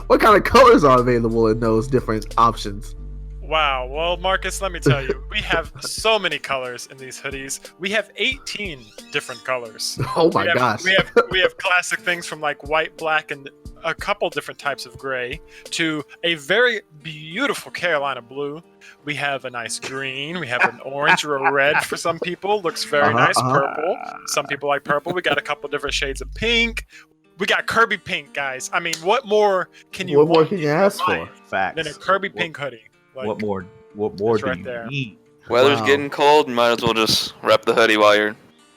B: What kind of colors are available in those different options?
D: Wow. Well, Marcus, let me tell you, we have so many colors in these hoodies. We have 18 different colors.
B: Oh my gosh.
D: We have classic things from like white, black, and a couple different types of gray to a very beautiful Carolina blue. We have a nice green. We have an orange or a red for some people. Looks very nice. Purple. Some people like purple. We got a couple different shades of pink. We got Kirby pink, guys. I mean, what more can you
B: ask for?
A: Facts.
D: Than a Kirby pink hoodie? Like,
A: what more
D: that's
A: do
D: right
A: you
D: there.
A: need?
E: Weather's getting cold. You might as well just rep the hoodie while you're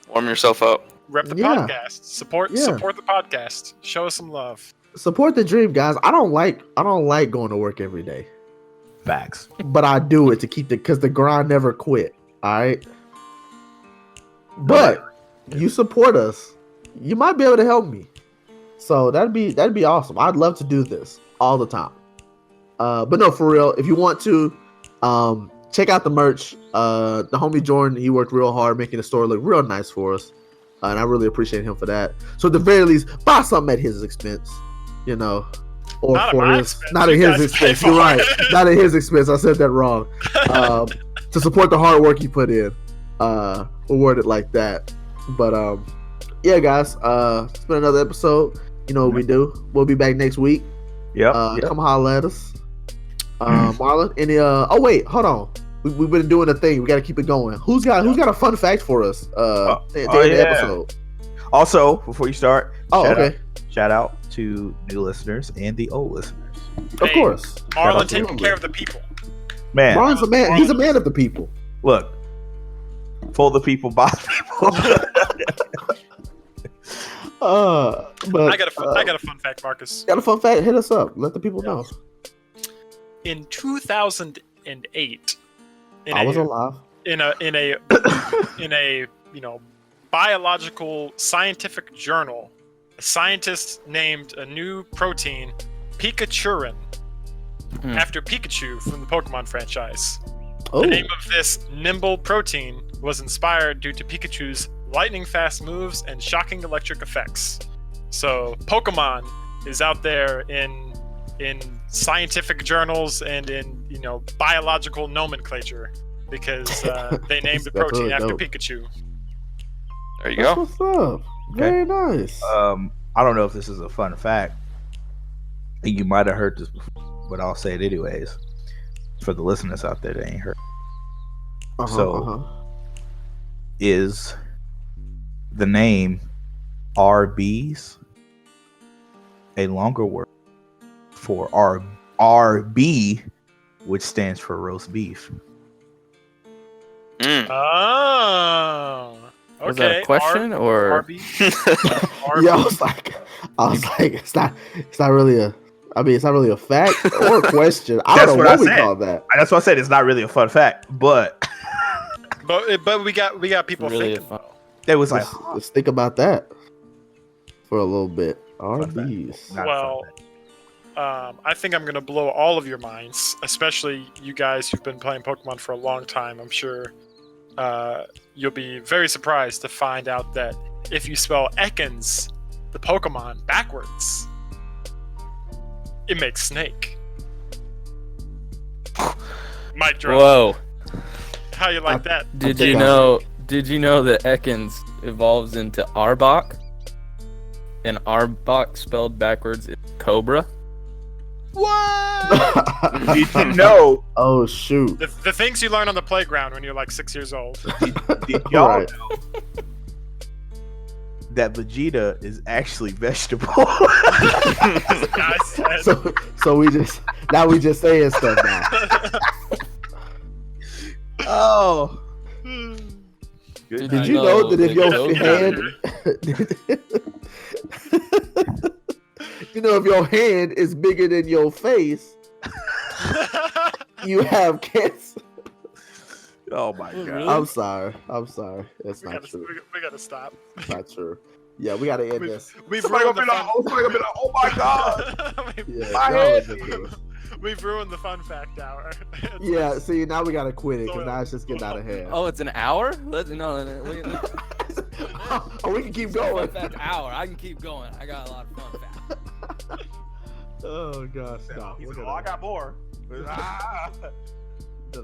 E: warming yourself up.
D: Rep the
B: Yeah.
D: podcast. Support the podcast. Show us some love.
B: Support the dream, guys. I don't like going to work every day,
A: Facts.
B: but I do it to keep because the grind never quit. All right, but you support us, you might be able to help me. So that'd be awesome. I'd love to do this all the time. But no, for real, if you want to, check out the merch. The homie Jordan, he worked real hard making the store look real nice for us, and I really appreciate him for that. So at the very least, buy something at his expense, or
D: Not
B: for
D: at my
B: his,
D: expense.
B: not at
D: You
B: his
D: guys pay
B: expense. You're
D: for
B: right,
D: it.
B: not at his expense. I said that wrong. To support the hard work he put in, we'll word it like that. But yeah, guys, it's been another episode. You know what we do. We'll be back next week.
A: Yep.
B: Come holler at us. Marlon, any oh wait, hold on. We've been doing a thing. We got to keep it going. Who's got a fun fact for us? At the end of the episode.
A: Also, before you start,
B: Okay.
A: Shout out to new listeners and the old listeners.
B: Of course.
D: Marlon
B: Absolutely.
D: taking care of the people.
A: Man,
B: Marlon's a man. He's a man of the people.
A: look, for the people, by the people.
B: But
D: I got a fun fact, Marcus.
B: got a fun fact. Hit us up. Let the people know.
D: In 2008,
B: I was alive.
D: in a biological scientific journal, scientists named a new protein Pikachurin after Pikachu from the Pokemon franchise.
B: Oh,
D: The name of this nimble protein was inspired due to Pikachu's lightning fast moves and shocking electric effects. So Pokemon is out there in scientific journals and in biological nomenclature because they named the protein
B: That's
D: after
B: really dope.
D: Pikachu.
E: There you
B: that's
E: go.
B: what's up. Very nice.
A: I don't know if this is a fun fact. You might have heard this before, but I'll say it anyways. For the listeners out there that ain't heard. Is the name RB's a longer word for RB, which stands for roast beef?
D: Oh, okay.
C: Was that a question or?
D: RB?
B: Yeah, I was like, it's not really a. I mean, it's not really a fact or a question. I
A: That's
B: don't know
A: what I
B: what we
A: said.
B: call that.
A: That's why I said it's not really a fun fact, but
D: But we got people
C: Really
D: thinking.
C: fun.
A: it was like,
B: Let's think about that for a little bit.
A: Fun fact.
B: RBs.
A: Not a fun
D: Well,
A: fact.
D: I think I'm gonna blow all of your minds, especially you guys who've been playing Pokemon for a long time. I'm sure you'll be very surprised to find out that if you spell Ekans, the Pokemon, backwards, it makes snake. Mic drop.
C: Whoa.
D: How you like that?
C: Did you know that Ekans evolves into Arbok? And Arbok spelled backwards is Cobra?
A: What? Did you know?
B: Oh shoot!
D: The things you learn on the playground when you're like 6 years old.
A: Did y'all
B: Right.
A: know that Vegeta is actually vegetable?
D: I said.
B: So we just saying stuff now.
A: Oh.
C: Did
B: Did you know that if your
C: Goku-
B: hand, you know, if your hand is bigger than your face, you have cancer.
A: Oh my
C: Oh,
A: god.
C: really?
B: I'm sorry. That's
D: we
B: not
D: gotta,
B: true.
D: we gotta stop.
B: Not true. Yeah, we gotta end this.
D: We've
A: Somebody
D: ruined
A: gonna
D: the
A: be like, somebody gonna be like, oh my god.
B: Yeah,
A: My
B: that was
A: head.
B: ridiculous.
D: We've ruined the fun fact hour. It's
B: Yeah,
D: like-
B: see, now we gotta quit it because now it's just getting out of hand.
C: Oh, it's an hour? No, wait.
B: Oh, we can keep
C: Fun
B: going.
C: fact hour. I can keep going. I got a lot of fun facts.
B: Oh gosh, no.
A: He
B: we're
A: said,
B: gonna-
A: oh, I got more. Ah.
B: No.